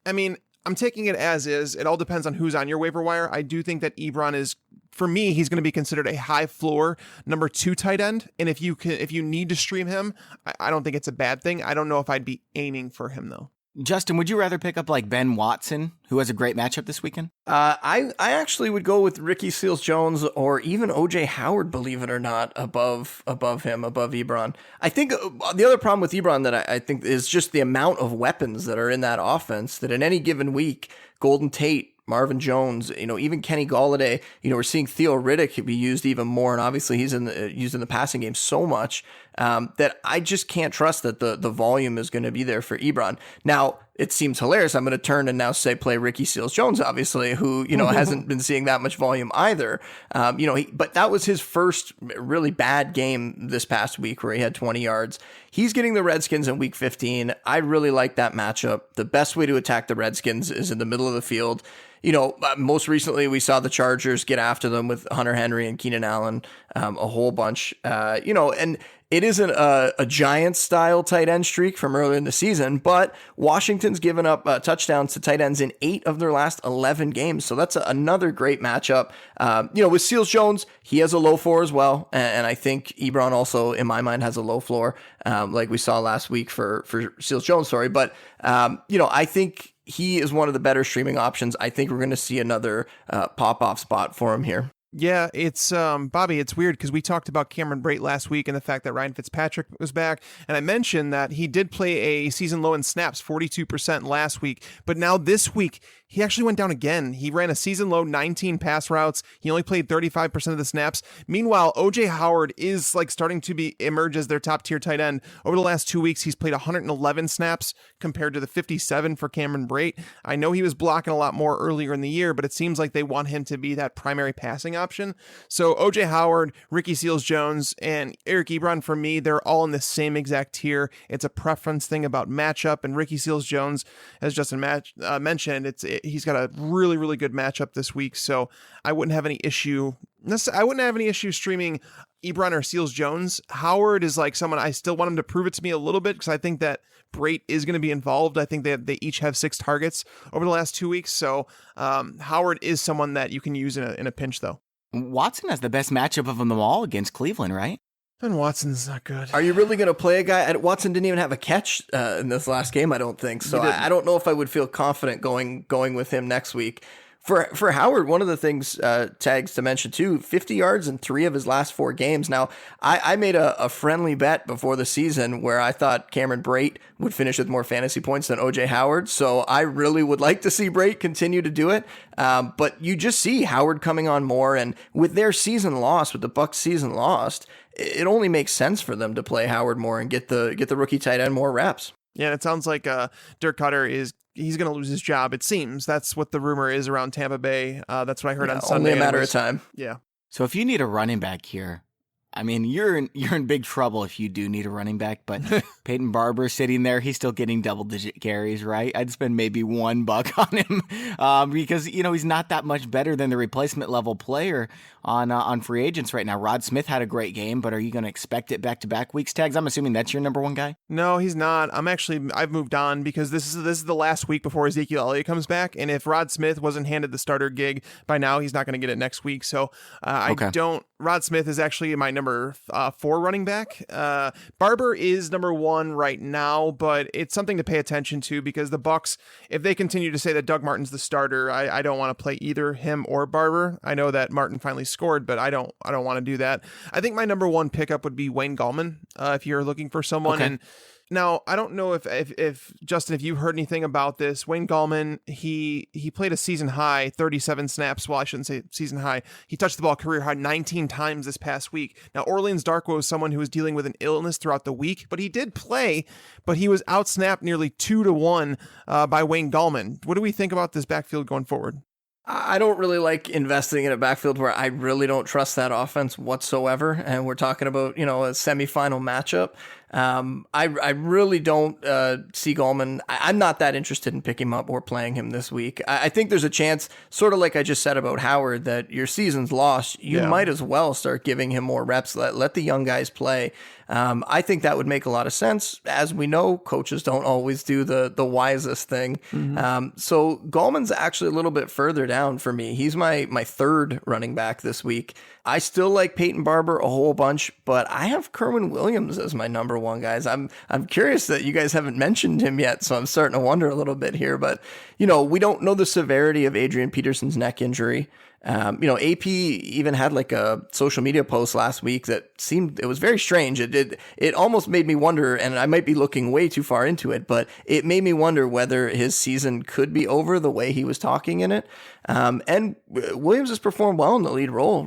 I mean, I'm taking it as is. It all depends on who's on your waiver wire. I do think that Ebron is, for me, he's going to be considered a high floor number 2 tight end. And if you need to stream him, I don't think it's a bad thing. I don't know if I'd be aiming for him though. Justin, would you rather pick up like Ben Watson, who has a great matchup this weekend? I actually would go with Ricky Seals-Jones or even O.J. Howard, believe it or not, above Ebron. I think the other problem with Ebron that I think is just the amount of weapons that are in that offense, that in any given week, Golden Tate, Marvin Jones, even Kenny Golladay, we're seeing Theo Riddick be used even more. And obviously he's used in the passing game so much that I just can't trust that the volume is going to be there for Ebron. Now, it seems hilarious. I'm going to turn and now say play Ricky Seals-Jones, obviously, who, hasn't been seeing that much volume either. But that was his first really bad game this past week where he had 20 yards. He's getting the Redskins in week 15. I really like that matchup. The best way to attack the Redskins is in the middle of the field. Most recently we saw the Chargers get after them with Hunter Henry and Keenan Allen, a whole bunch, and It isn't a Giants-style tight end streak from earlier in the season, but Washington's given up touchdowns to tight ends in 8 of their last 11 games. So that's another great matchup. With Seals-Jones, he has a low floor as well. And I think Ebron also, in my mind, has a low floor, like we saw last week for Seals-Jones, sorry. But, I think he is one of the better streaming options. I think we're going to see another pop-off spot for him here. Yeah, it's Bobby, it's weird because we talked about Cameron Brate last week and the fact that Ryan Fitzpatrick was back, and I mentioned that he did play a season low in snaps, 42% last week, but now this week he actually went down again. He ran a season low 19 pass routes. He only played 35% of the snaps. Meanwhile, OJ Howard is starting to emerge as their top tier tight end. Over the last 2 weeks, he's played 111 snaps compared to the 57 for Cameron Brate. I know he was blocking a lot more earlier in the year, but it seems like they want him to be that primary passing option. So OJ Howard, Ricky Seals-Jones, and Eric Ebron, for me, they're all in the same exact tier. It's a preference thing about matchup, and Ricky Seals-Jones, as Justin mentioned, he's got a really, really good matchup this week, so I wouldn't have any issue streaming Ebron or Seals-Jones. Howard is someone I still want him to prove it to me a little bit because I think that Brate is going to be involved. I think they each have 6 targets over the last 2 weeks, so Howard is someone that you can use in a pinch, though. Watson has the best matchup of them all against Cleveland, right? And Watson's not good. Are you really going to play a guy? Watson didn't even have a catch in this last game, I don't think. So I don't know if I would feel confident going with him next week. For Howard, one of the things, tags to mention too, 50 yards in 3 of his last 4 games. Now, I made a friendly bet before the season where I thought Cameron Brate would finish with more fantasy points than OJ Howard. So I really would like to see Brate continue to do it. But you just see Howard coming on more, and with their season lost, with the Bucs season lost, it only makes sense for them to play Howard more and get the rookie tight end more reps. Yeah, and it sounds like Dirk Cutter he's going to lose his job. It seems that's what the rumor is around Tampa Bay. That's what I heard on Sunday. Only a matter of time. Yeah. So if you need a running back here, I mean, you're in big trouble if you do need a running back, but Peyton Barber sitting there, he's still getting double-digit carries, right? I'd spend maybe $1 on him because, he's not that much better than the replacement level player on free agents right now. Rod Smith had a great game, but are you going to expect it back-to-back weeks, Tags? I'm assuming that's your number one guy? No, he's not. I've moved on because this is the last week before Ezekiel Elliott comes back, and if Rod Smith wasn't handed the starter gig by now, he's not going to get it next week. So Rod Smith is actually my number 4 running back. Barber is number 1 right now, but it's something to pay attention to because the Bucs, if they continue to say that Doug Martin's the starter, I don't want to play either him or Barber. I know that Martin finally scored, but I don't want to do that. I think my number 1 pickup would be Wayne Gallman if you're looking for someone. Okay. And now, I don't know if Justin, if you've heard anything about this. Wayne Gallman, he played a season high 37 snaps. Well, I shouldn't say season high. He touched the ball career high 19 times this past week. Now, Orleans Darkwa was someone who was dealing with an illness throughout the week, but he did play, but he was outsnapped nearly 2-1 by Wayne Gallman. What do we think about this backfield going forward? I don't really like investing in a backfield where I really don't trust that offense whatsoever. And we're talking about, a semifinal matchup. I really don't see Gallman. I'm not that interested in picking him up or playing him this week. I think there's a chance, sort of like I just said about Howard, that your season's lost. You might as well start giving him more reps. Let the young guys play. I think that would make a lot of sense. As we know, coaches don't always do the wisest thing. Mm-hmm. So Gallman's actually a little bit further down for me. He's my 3rd running back this week. I still like Peyton Barber a whole bunch, but I have Kerwin Williams as my number 1, guys. I'm curious that you guys haven't mentioned him yet, so I'm starting to wonder a little bit here. But, we don't know the severity of Adrian Peterson's neck injury. AP even had a social media post last week that it was very strange. It almost made me wonder, and I might be looking way too far into it, but it made me wonder whether his season could be over the way he was talking in it. And Williams has performed well in the lead role,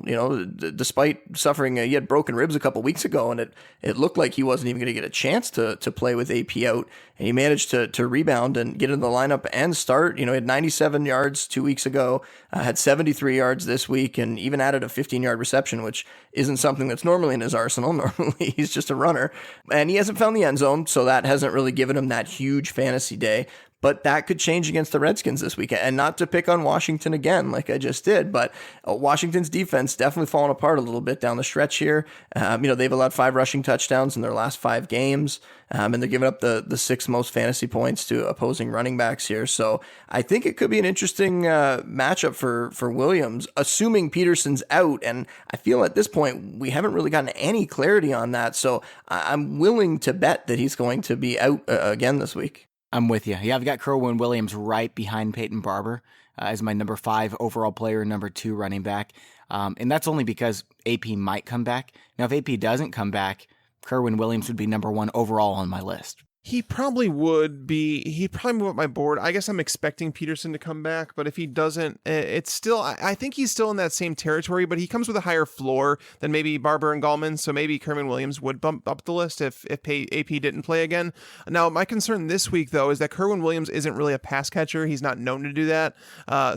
despite suffering, he had broken ribs a couple weeks ago, and it looked like he wasn't even going to get a chance to play with AP out. And he managed to rebound and get in the lineup and start. He had 97 yards 2 weeks ago, had 73 yards this week, and even added a 15-yard reception, which isn't something that's normally in his arsenal. Normally, he's just a runner. And he hasn't found the end zone, so that hasn't really given him that huge fantasy day. but that could change against the Redskins this weekend. And not to pick on Washington again, like I just did, but Washington's defense definitely fallen apart a little bit down the stretch here. They've allowed 5 rushing touchdowns in their last 5 games, and they're giving up the 6th most fantasy points to opposing running backs here. So I think it could be an interesting matchup for Williams, assuming Peterson's out. And I feel at this point, we haven't really gotten any clarity on that. So I'm willing to bet that he's going to be out again this week. I'm with you. Yeah, I've got Kerwin Williams right behind Peyton Barber as my number 5 overall player, number 2 running back. And that's only because AP might come back. Now, if AP doesn't come back, Kerwin Williams would be number 1 overall on my list. He probably would be. He'd probably move up my board. I guess I'm expecting Peterson to come back, but if he doesn't, it's still, I think he's still in that same territory, but he comes with a higher floor than maybe Barber and Gallman, so maybe Kerwin Williams would bump up the list if AP didn't play again. Now, my concern this week, though, is that Kerwin Williams isn't really a pass catcher. He's not known to do that.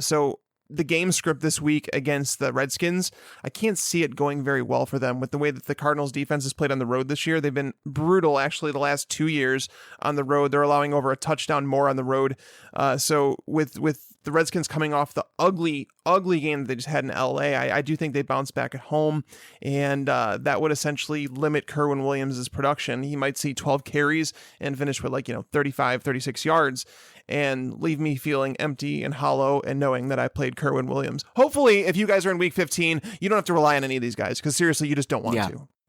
So the game script this week against the Redskins, I can't see it going very well for them with the way that the Cardinals defense has played on the road this year. They've been brutal, actually, the last 2 years on the road. They're allowing over a touchdown more on the road. So with the Redskins coming off the ugly game that they just had in LA, I do think they bounce back at home, and that would essentially limit Kerwin Williams' production. He might see 12 carries and finish with 35, 36 yards. And leave me feeling empty and hollow and knowing that I played Kerwin Williams. Hopefully, if you guys are in week 15, you don't have to rely on any of these guys because seriously, you just don't want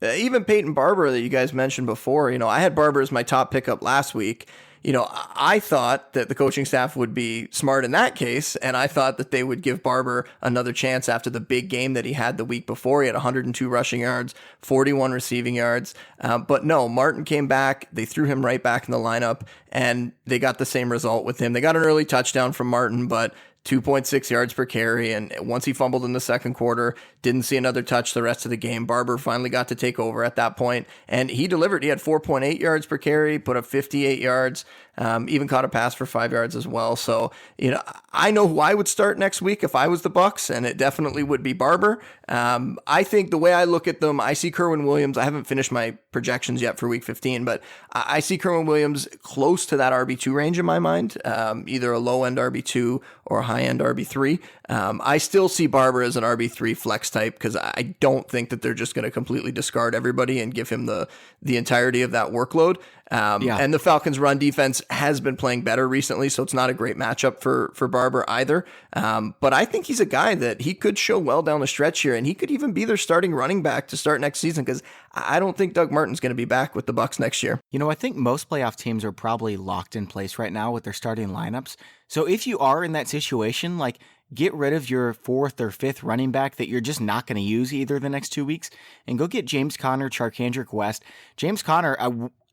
to. Even Peyton Barber that you guys mentioned before, I had Barber as my top pickup last week. I thought that the coaching staff would be smart in that case, and I thought that they would give Barber another chance after the big game that he had the week before. He had 102 rushing yards, 41 receiving yards. But no, Martin came back. They threw him right back in the lineup, and they got the same result with him. They got an early touchdown from Martin, but 2.6 yards per carry, and once he fumbled in the second quarter, didn't see another touch the rest of the game. Barber finally got to take over at that point, and he delivered. He had 4.8 yards per carry, put up 58 yards, even caught a pass for 5 yards as well. So, I know who I would start next week if I was the Bucs, and it definitely would be Barber. I think the way I look at them, I see Kerwin Williams. I haven't finished my projections yet for week 15, but I see Kerwin Williams close to that RB2 range in my mind, either a low-end RB2 or a high-end RB3. I still see Barber as an RB3 flex type because I don't think that they're just going to completely discard everybody and give him the entirety of that workload. And the Falcons' run defense has been playing better recently, so it's not a great matchup for Barber either. But I think he's a guy that he could show well down the stretch here, and he could even be their starting running back to start next season because I don't think Doug Martin's going to be back with the Bucs next year. I think most playoff teams are probably locked in place right now with their starting lineups. So if you are in that situation, get rid of your 4th or 5th running back that you're just not going to use either the next 2 weeks and go get James Conner, Charkandrick West. James Conner,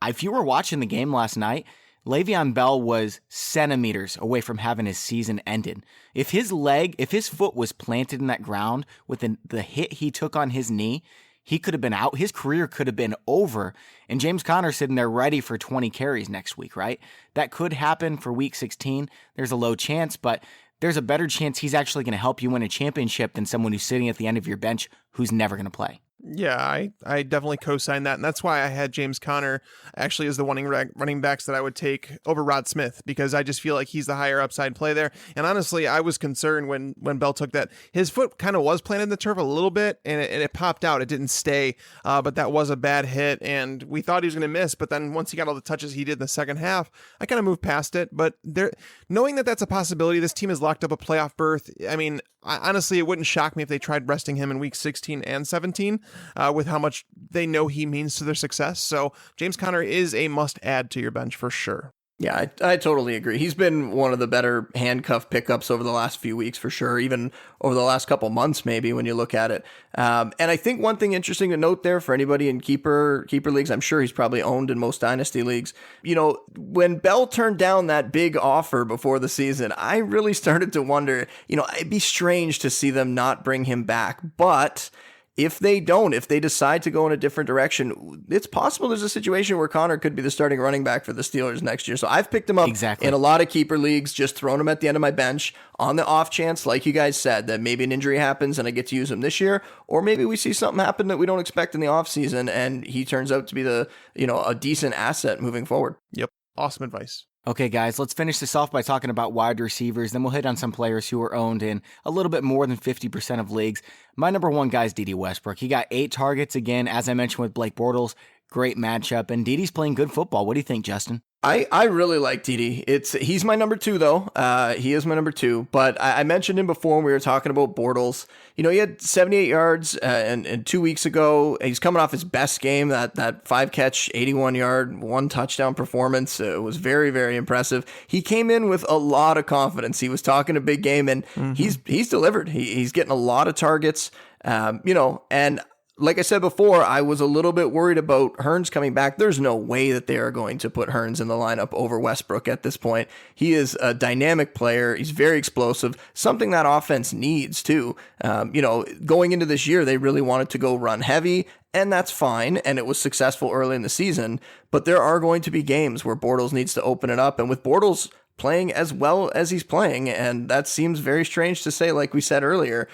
if you were watching the game last night, Le'Veon Bell was centimeters away from having his season ended. If his foot was planted in that ground with the hit he took on his knee, he could have been out. His career could have been over. And James Conner sitting there ready for 20 carries next week, right? That could happen for week 16. There's a low chance, but there's a better chance he's actually going to help you win a championship than someone who's sitting at the end of your bench who's never going to play. Yeah, I definitely co-sign that, and that's why I had James Conner actually as the running backs that I would take over Rod Smith, because I just feel like he's the higher upside play there. And honestly, I was concerned when Bell took that. His foot kind of was planted in the turf a little bit, and it popped out. It didn't stay, but that was a bad hit, and we thought he was going to miss, but then once he got all the touches he did in the second half, I kind of moved past it. But knowing that that's a possibility, this team has locked up a playoff berth. I mean, honestly, it wouldn't shock me if they tried resting him in week 16 and 17. With how much they know he means to their success. So James Conner is a must-add to your bench for sure. Yeah, I totally agree. He's been one of the better handcuff pickups over the last few weeks for sure, even over the last couple months maybe when you look at it. And I think one thing interesting to note there for anybody in keeper leagues, I'm sure he's probably owned in most dynasty leagues. When Bell turned down that big offer before the season, I really started to wonder, it'd be strange to see them not bring him back. But if they decide to go in a different direction, it's possible there's a situation where Conner could be the starting running back for the Steelers next year. So I've picked him up in a lot of keeper leagues, just thrown him at the end of my bench on the off chance, like you guys said, that maybe an injury happens and I get to use him this year, or maybe we see something happen that we don't expect in the offseason and he turns out to be a decent asset moving forward. Yep. Awesome advice. Okay, guys, let's finish this off by talking about wide receivers. Then we'll hit on some players who are owned in a little bit more than 50% of leagues. My number one guy is Dede Westbrook. He got 8 targets again, as I mentioned with Blake Bortles. Great matchup, and Dede's playing good football. What do you think, Justin? I really like Dede. He's my number 2 though. He is my number 2. But I mentioned him before when we were talking about Bortles. You know, he had 78 yards and 2 weeks ago. He's coming off his best game, that 5-catch, 81-yard, 1 touchdown performance. It was very, very impressive. He came in with a lot of confidence. He was talking a big game, and he's delivered. He's getting a lot of targets. And like I said before, I was a little bit worried about Hearns coming back. There's no way that they are going to put Hearns in the lineup over Westbrook at this point. He is a dynamic player. He's very explosive, something that offense needs too. Going into this year, they really wanted to go run heavy, and that's fine, and it was successful early in the season. But there are going to be games where Bortles needs to open it up, and with Bortles playing as well as he's playing, and that seems very strange to say, like we said earlier,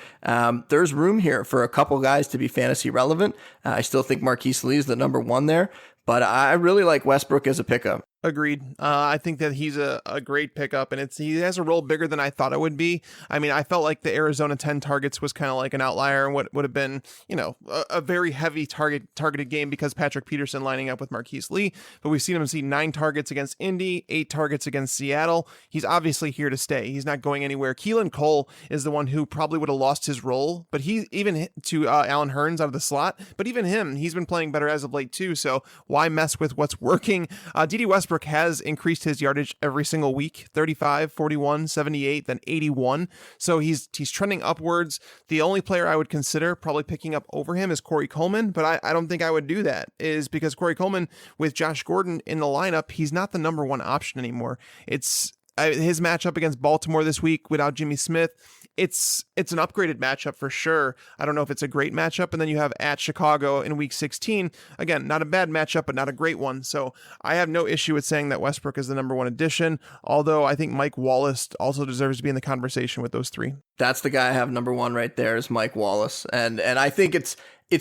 there's room here for a couple guys to be fantasy relevant. I still think Marquise Lee is the number 1 there, but I really like Westbrook as a pickup. Agreed. I think that he's a great pickup, and he has a role bigger than I thought it would be. I mean, I felt like the Arizona 10 targets was kind of like an outlier and what would have been, a very heavy targeted game because Patrick Peterson lining up with Marquise Lee. But we've seen him see 9 targets against Indy, 8 targets against Seattle. He's obviously here to stay. He's not going anywhere. Keelan Cole is the one who probably would have lost his role, but he even to Alan Hearns out of the slot. But even him, he's been playing better as of late too. So why mess with what's working? Dede Westbrook has increased his yardage every single week, 35, 41, 78, then 81. So he's trending upwards. The only player I would consider probably picking up over him is Corey Coleman, but I don't think I would do that, is because Corey Coleman with Josh Gordon in the lineup, he's not the number 1 option anymore. It's his matchup against Baltimore this week without Jimmy Smith. It's an upgraded matchup for sure. I don't know if it's a great matchup. And then you have at Chicago in week 16. Again, not a bad matchup, but not a great one. So I have no issue with saying that Westbrook is the number 1 addition, although I think Mike Wallace also deserves to be in the conversation with those 3. That's the guy I have number 1 right there is Mike Wallace. And I think it's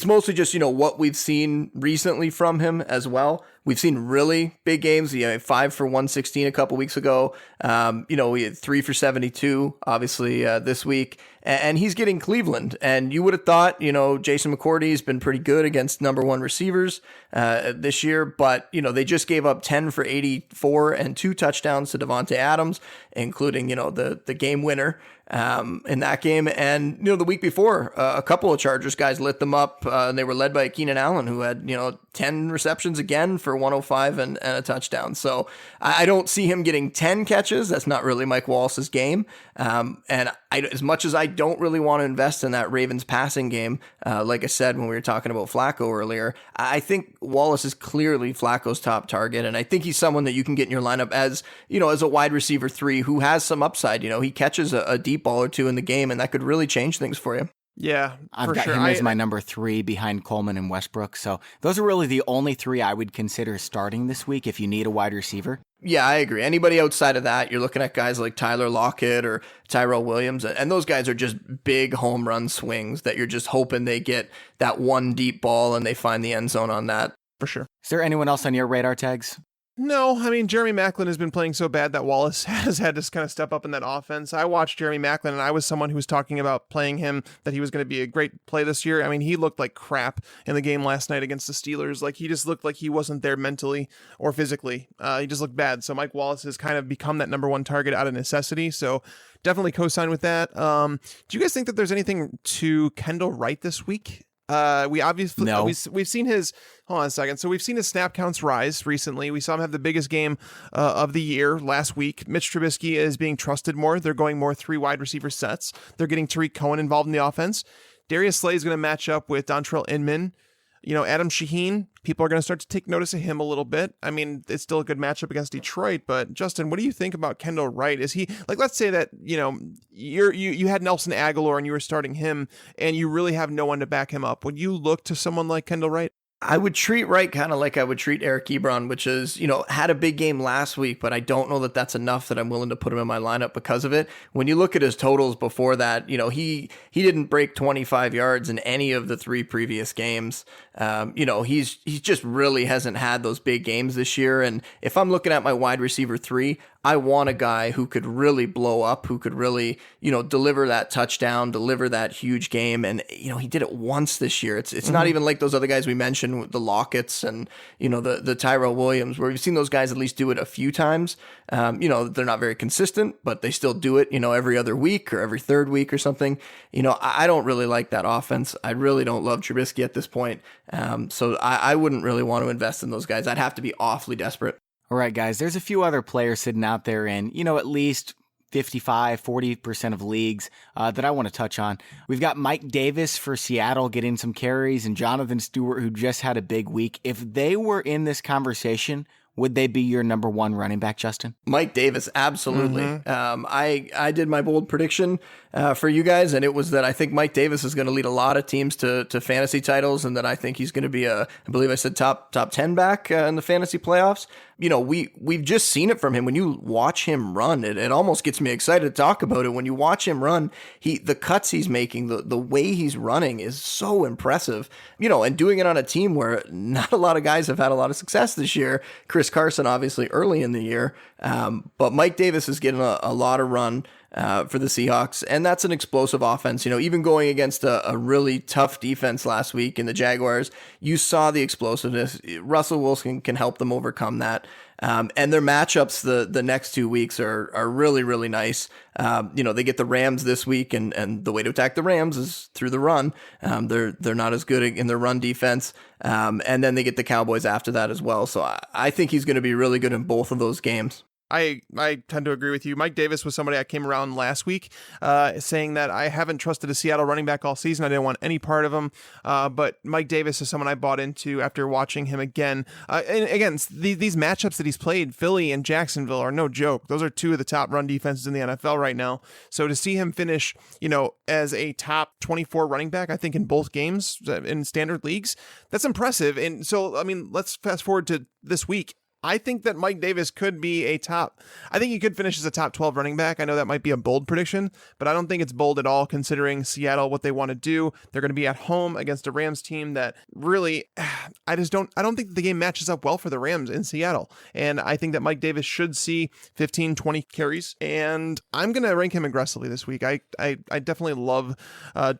mostly just, what we've seen recently from him as well. We've seen really big games, 5 for 116 a couple weeks ago. We had 3 for 72, obviously, this week. And he's getting Cleveland. And you would have thought, Jason McCourty's been pretty good against number 1 receivers this year. But, they just gave up 10 for 84 and 2 touchdowns to Devontae Adams, including, the game winner in that game. And, the week before, a couple of Chargers guys lit them up. And they were led by Keenan Allen, who had, 10 receptions again for 105 and a touchdown. So I don't see him getting 10 catches. That's not really Mike Wallace's game. As much as I don't really want to invest in that Ravens passing game, like I said when we were talking about Flacco earlier, I think Wallace is clearly Flacco's top target, and I think he's someone that you can get in your lineup as a wide receiver 3 who has some upside. He catches a deep ball or 2 in the game, and that could really change things for you. Yeah, I've got him as my number 3 behind Coleman and Westbrook. So those are really the only 3 I would consider starting this week if you need a wide receiver. Yeah, I agree. Anybody outside of that, you're looking at guys like Tyler Lockett or Tyrell Williams, and those guys are just big home run swings that you're just hoping they get that 1 deep ball and they find the end zone on that. For sure. Is there anyone else on your radar tags? No, I mean, Jeremy Maclin has been playing so bad that Wallace has had to kind of step up in that offense. I watched Jeremy Maclin, and I was someone who was talking about playing him, that he was going to be a great play this year. I mean, he looked like crap in the game last night against the Steelers. Like, he just looked like he wasn't there mentally or physically. He just looked bad. So Mike Wallace has kind of become that number 1 target out of necessity. So definitely co-sign with that. Do you guys think that there's anything to Kendall Wright this week? We obviously we've seen his hold on a second. So we've seen his snap counts rise recently. We saw him have the biggest game of the year last week. Mitch Trubisky is being trusted more. They're going more 3 wide receiver sets. They're getting Tariq Cohen involved in the offense. Darius Slay is going to match up with Dontrell Inman. Adam Shaheen, people are going to start to take notice of him a little bit. I mean, it's still a good matchup against Detroit, but Justin, what do you think about Kendall Wright? Is he, like, let's say that, you had Nelson Aguilar and you were starting him and you really have no one to back him up. Would you look to someone like Kendall Wright? I would treat Wright kind of like I would treat Eric Ebron, which is, had a big game last week, but I don't know that that's enough that I'm willing to put him in my lineup because of it. When you look at his totals before that, he didn't break 25 yards in any of the 3 previous games. He's just really hasn't had those big games this year. And if I'm looking at my wide receiver 3, I want a guy who could really blow up, who could really, deliver that touchdown, deliver that huge game. And, he did it once this year. It's not even like those other guys we mentioned, the Lockett's and, the Tyrell Williams, where we've seen those guys at least do it a few times. They're not very consistent, but they still do it, every other week or every third week or something. I don't really like that offense. I really don't love Trubisky at this point. So I wouldn't really want to invest in those guys. I'd have to be awfully desperate. All right, guys, there's a few other players sitting out there in, at least 40% of leagues that I want to touch on. We've got Mike Davis for Seattle getting some carries and Jonathan Stewart, who just had a big week. If they were in this conversation, would they be your number 1 running back, Justin? Mike Davis, absolutely. I did my bold prediction for you guys, and it was that I think Mike Davis is going to lead a lot of teams to fantasy titles, and that I think he's going to be I believe I said top 10 back in the fantasy playoffs. We've just seen it from him. When you watch him run, it almost gets me excited to talk about it. When you watch him run, the cuts he's making, the way he's running is so impressive. And doing it on a team where not a lot of guys have had a lot of success this year. Chris Carson, obviously, early in the year. But Mike Davis is getting a lot of run for the Seahawks, and that's an explosive offense. Even going against a really tough defense last week in the Jaguars, you saw the explosiveness. Russell Wilson can help them overcome that. And their matchups the next 2 weeks are really, really nice. They get the Rams this week, and the way to attack the Rams is through the run. They're not as good in their run defense. And then they get the Cowboys after that as well. So I think he's going to be really good in both of those games. I tend to agree with you. Mike Davis was somebody I came around last week saying that I haven't trusted a Seattle running back all season. I didn't want any part of him. But Mike Davis is someone I bought into after watching him again. And again, these matchups that he's played, Philly and Jacksonville, are no joke. Those are 2 of the top run defenses in the NFL right now. So to see him finish, as a top 24 running back, I think in both games in standard leagues, that's impressive. And so, let's fast forward to this week. I think that Mike Davis could be I think he could finish as a top 12 running back. I know that might be a bold prediction, but I don't think it's bold at all considering Seattle, what they want to do. They're going to be at home against a Rams team that really, I don't think the game matches up well for the Rams in Seattle. And I think that Mike Davis should see 15, 20 carries, and I'm going to rank him aggressively this week. I definitely love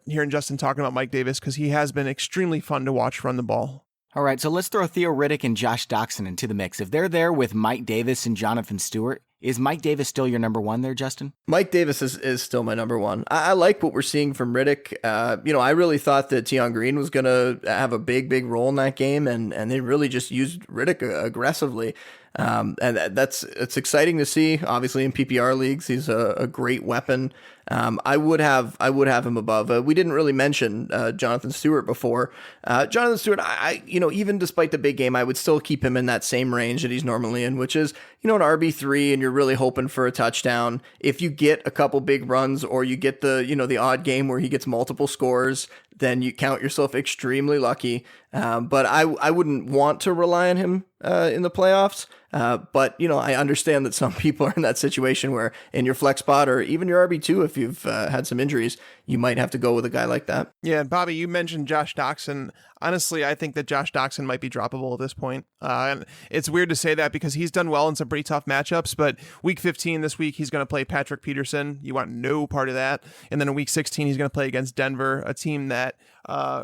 hearing Justin talking about Mike Davis because he has been extremely fun to watch run the ball. All right, so let's throw Theo Riddick and Josh Doxson into the mix. If they're there with Mike Davis and Jonathan Stewart, is Mike Davis still your number 1 there, Justin? Mike Davis is still my number 1. I like what we're seeing from Riddick. I really thought that Tion Green was going to have a big role in that game, and they really just used Riddick aggressively. And it's exciting to see. Obviously, in PPR leagues, he's a great weapon. I would have him above. We didn't really mention Jonathan Stewart before. Jonathan Stewart, even despite the big game, I would still keep him in that same range that he's normally in, which is an RB3, and you're really hoping for a touchdown. If you get a couple big runs, or you get the odd game where he gets multiple scores, then you count yourself extremely lucky. But I wouldn't want to rely on him in the playoffs. But I understand that some people are in that situation where in your flex spot, or even your RB2, if you've had some injuries, you might have to go with a guy like that. Yeah, and Bobby, you mentioned Josh Doxson. Honestly, I think that Josh Doxson might be droppable at this point. And it's weird to say that because he's done well in some pretty tough matchups, but week 15 this week, he's going to play Patrick Peterson. You want no part of that. And then in week 16, he's going to play against Denver, a team that,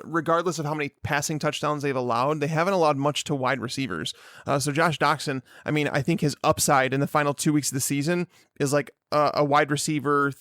regardless of how many passing touchdowns they've allowed, they haven't allowed much to wide receivers. So Josh Doxson, I think his upside in the final 2 weeks of the season is like a wide receiver,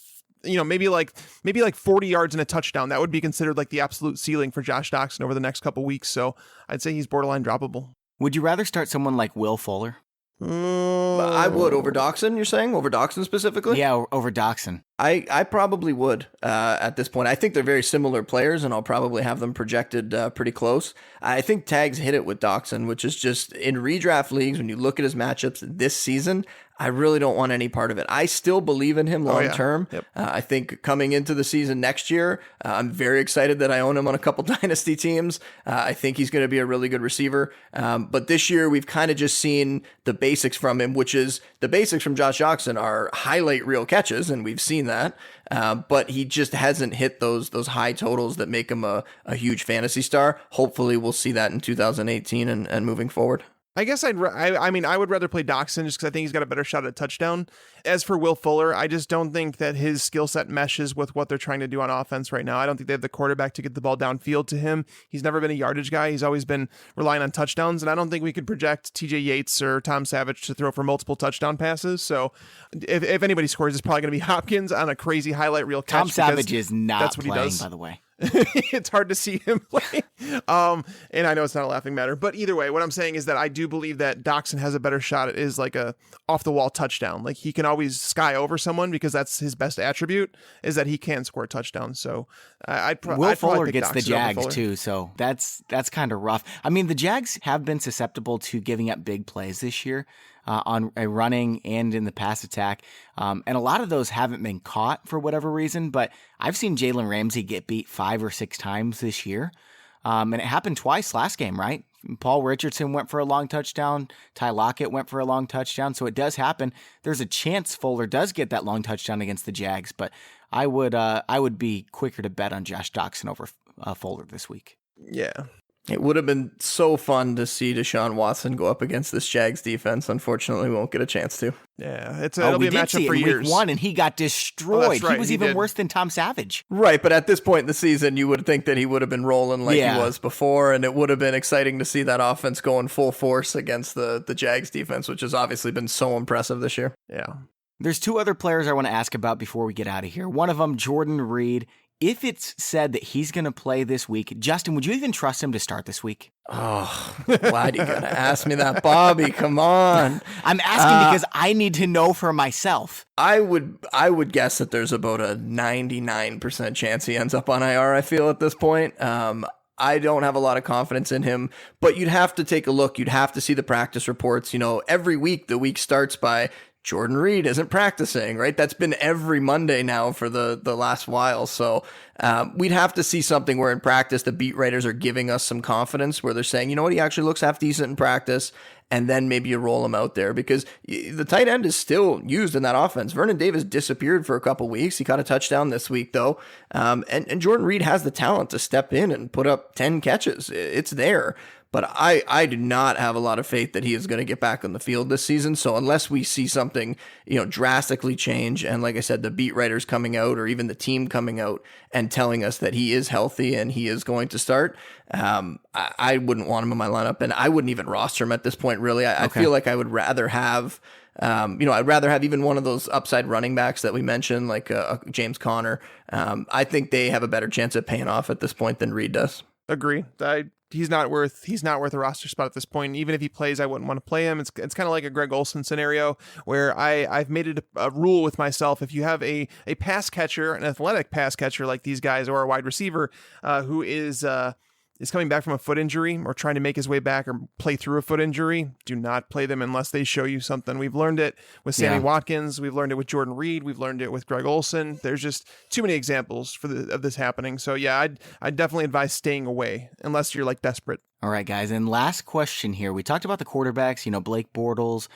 maybe like 40 yards and a touchdown. That would be considered like the absolute ceiling for Josh Doxson over the next couple weeks. So I'd say he's borderline droppable. Would you rather start someone like Will Fuller? I would over Doxson, you're saying? Over Doxson specifically? Yeah, over Doxson. I probably would at this point. I think they're very similar players, and I'll probably have them projected pretty close. I think Tags hit it with Doxson, which is just in redraft leagues, when you look at his matchups this season, I really don't want any part of it. I still believe in him long term. Yep. I think coming into the season next year, I'm very excited that I own him on a couple dynasty teams. I think he's going to be a really good receiver. But this year, we've kind of just seen the basics from him, which is the basics from Josh Jackson are highlight reel catches, and we've seen that. But he just hasn't hit those high totals that make him a huge fantasy star. Hopefully, we'll see that in 2018 and moving forward. I guess I would rather play Doxson just because I think he's got a better shot at a touchdown. As for Will Fuller, I just don't think that his skill set meshes with what they're trying to do on offense right now. I don't think they have the quarterback to get the ball downfield to him. He's never been a yardage guy. He's always been relying on touchdowns, and I don't think we could project TJ Yates or Tom Savage to throw for multiple touchdown passes. So if anybody scores, it's probably going to be Hopkins on a crazy highlight reel catch. Tom Savage is not that's what playing, he does. by the way. It's hard to see him play. And I know it's not a laughing matter, but either way, what I'm saying is that I do believe that Doxson has a better shot at is like a off the wall touchdown. Like he can always sky over someone because that's his best attribute is that he can score a touchdown. So Will Fuller pick gets Doxson the Jags over Fuller. too. So that's kind of rough. I mean, the Jags have been susceptible to giving up big plays this year. On a running and in the pass attack. And a lot of those haven't been caught for whatever reason, but I've seen Jalen Ramsey get beat 5 or 6 times this year. And it happened twice last game, right? Paul Richardson went for a long touchdown. Ty Lockett went for a long touchdown. So it does happen. There's a chance Fuller does get that long touchdown against the Jags, but I would be quicker to bet on Josh Doxson over Fuller this week. Yeah. It would have been so fun to see Deshaun Watson go up against this Jags defense. Unfortunately, we won't get a chance to. Yeah, it'll be a matchup for in years. Week 1, and he got destroyed. That's right, He was he even did. worse than Tom Savage. Right, but at this point in the season, you would think that he would have been rolling like he was before, and it would have been exciting to see that offense going full force against the Jags defense, which has obviously been so impressive this year. Yeah. There's 2 other players I want to ask about before we get out of here. One of them, Jordan Reed. If it's said that he's going to play this week, Justin, would you even trust him to start this week? Oh, why do you got to ask me that, Bobby? Come on. I'm asking because I need to know for myself. I would guess that there's about a 99% chance he ends up on IR, I feel, at this point. I don't have a lot of confidence in him, but you'd have to take a look. You'd have to see the practice reports. You know, every week, the week starts by Jordan Reed isn't practicing, right? That's been every Monday now for the last while. So we'd have to see something where in practice, the beat writers are giving us some confidence where they're saying, you know what, he actually looks half decent in practice. And then maybe you roll him out there because the tight end is still used in that offense. Vernon Davis disappeared for a couple weeks. He caught a touchdown this week, though. And Jordan Reed has the talent to step in and put up 10 catches. It's there. But I do not have a lot of faith that he is going to get back on the field this season. So unless we see something, drastically change, and like I said, the beat writers coming out or even the team coming out and telling us that he is healthy and he is going to start, I wouldn't want him in my lineup, and I wouldn't even roster him at this point, really. I feel like I would rather have, I'd rather have even one of those upside running backs that we mentioned, like James Conner. I think they have a better chance of paying off at this point than Reed does. Agree. He's not worth a roster spot at this point. Even if he plays, I wouldn't want to play him. It's kind of like a Greg Olsen scenario where I've made it a rule with myself. If you have a pass catcher, an athletic pass catcher like these guys, or a wide receiver who is coming back from a foot injury or trying to make his way back or play through a foot injury, do not play them unless they show you something. We've learned it with Sammy Watkins. We've learned it with Jordan Reed. We've learned it with Greg Olsen. There's just too many examples of this happening. So yeah, I'd definitely advise staying away unless you're like desperate. All right, guys. And last question here. We talked about the quarterbacks, Blake Bortles,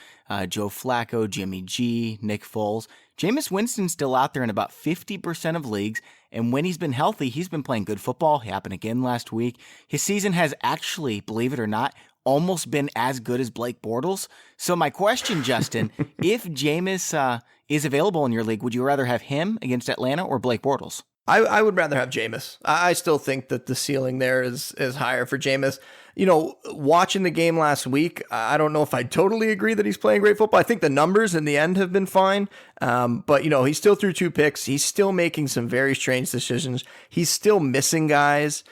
Joe Flacco, Jimmy G, Nick Foles. Jameis Winston's still out there in about 50% of leagues. And when he's been healthy, he's been playing good football. It happened again last week. His season has actually, believe it or not, almost been as good as Blake Bortles. So my question, Justin, if Jameis is available in your league, would you rather have him against Atlanta or Blake Bortles? I would rather have Jameis. I still think that the ceiling there is higher for Jameis. Watching the game last week, I don't know if I totally agree that he's playing great football. I think the numbers in the end have been fine. But he still threw 2 picks. He's still making some very strange decisions. He's still missing guys.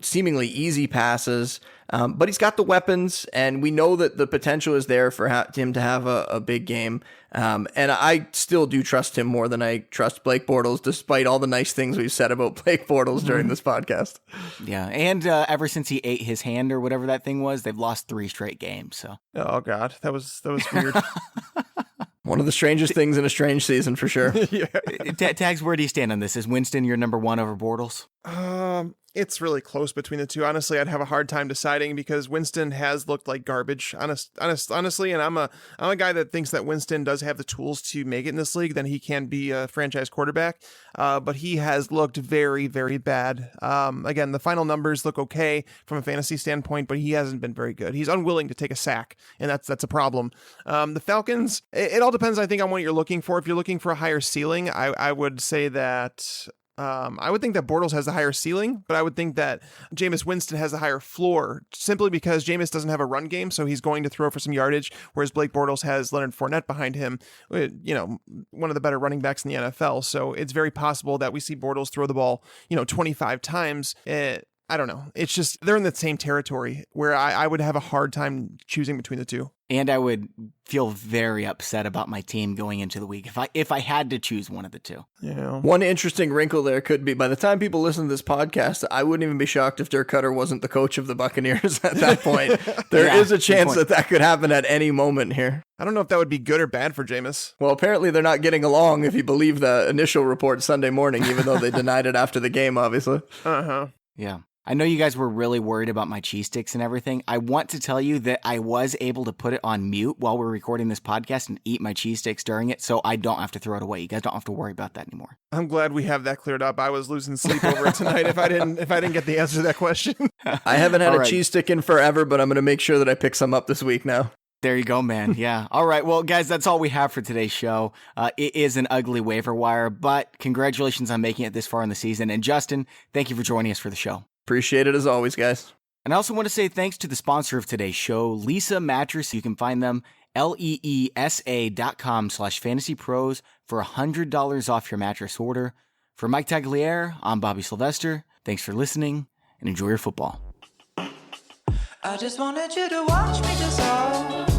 seemingly easy passes. But he's got the weapons, and we know that the potential is there for him to have a big game. And I still do trust him more than I trust Blake Bortles, despite all the nice things we've said about Blake Bortles during this podcast. Yeah, and ever since he ate his hand or whatever that thing was, they've lost 3 straight games. So. Oh God, that was weird. One of the strangest things in a strange season, for sure. Yeah. Tags, where do you stand on this? Is Winston your number 1 over Bortles? It's really close between the two. Honestly, I'd have a hard time deciding because Winston has looked like garbage. Honestly, and I'm a guy that thinks that Winston does have the tools to make it in this league. Then he can be a franchise quarterback. But he has looked very, very bad. Again, the final numbers look okay from a fantasy standpoint, but he hasn't been very good. He's unwilling to take a sack, and that's a problem. The Falcons, it all depends, I think, on what you're looking for. If you're looking for a higher ceiling, I would say that. I would think that Bortles has a higher ceiling, but I would think that Jameis Winston has a higher floor simply because Jameis doesn't have a run game, so he's going to throw for some yardage, whereas Blake Bortles has Leonard Fournette behind him, one of the better running backs in the NFL. So it's very possible that we see Bortles throw the ball, 25 times. I don't know. It's just they're in the same territory where I would have a hard time choosing between the two. And I would feel very upset about my team going into the week if I had to choose one of the two. Yeah. One interesting wrinkle there could be, by the time people listen to this podcast, I wouldn't even be shocked if Dirk Cutter wasn't the coach of the Buccaneers at that point. There is a chance that could happen at any moment here. I don't know if that would be good or bad for Jameis. Well, apparently they're not getting along if you believe the initial report Sunday morning, even though they denied it after the game, obviously. Yeah. I know you guys were really worried about my cheese sticks and everything. I want to tell you that I was able to put it on mute while we're recording this podcast and eat my cheese sticks during it, so I don't have to throw it away. You guys don't have to worry about that anymore. I'm glad we have that cleared up. I was losing sleep over it tonight if I didn't get the answer to that question. I haven't had a cheese stick in forever, but I'm going to make sure that I pick some up this week now. There you go, man. Yeah. All right. Well, guys, that's all we have for today's show. It is an ugly waiver wire, but congratulations on making it this far in the season. And Justin, thank you for joining us for the show. Appreciate it as always, guys. And I also want to say thanks to the sponsor of today's show, Leesa Mattress. You can find them, leesa.com/fantasypros for $100 off your mattress order. For Mike Tagliere, I'm Bobby Sylvester. Thanks for listening and enjoy your football. I just wanted you to watch me dissolve.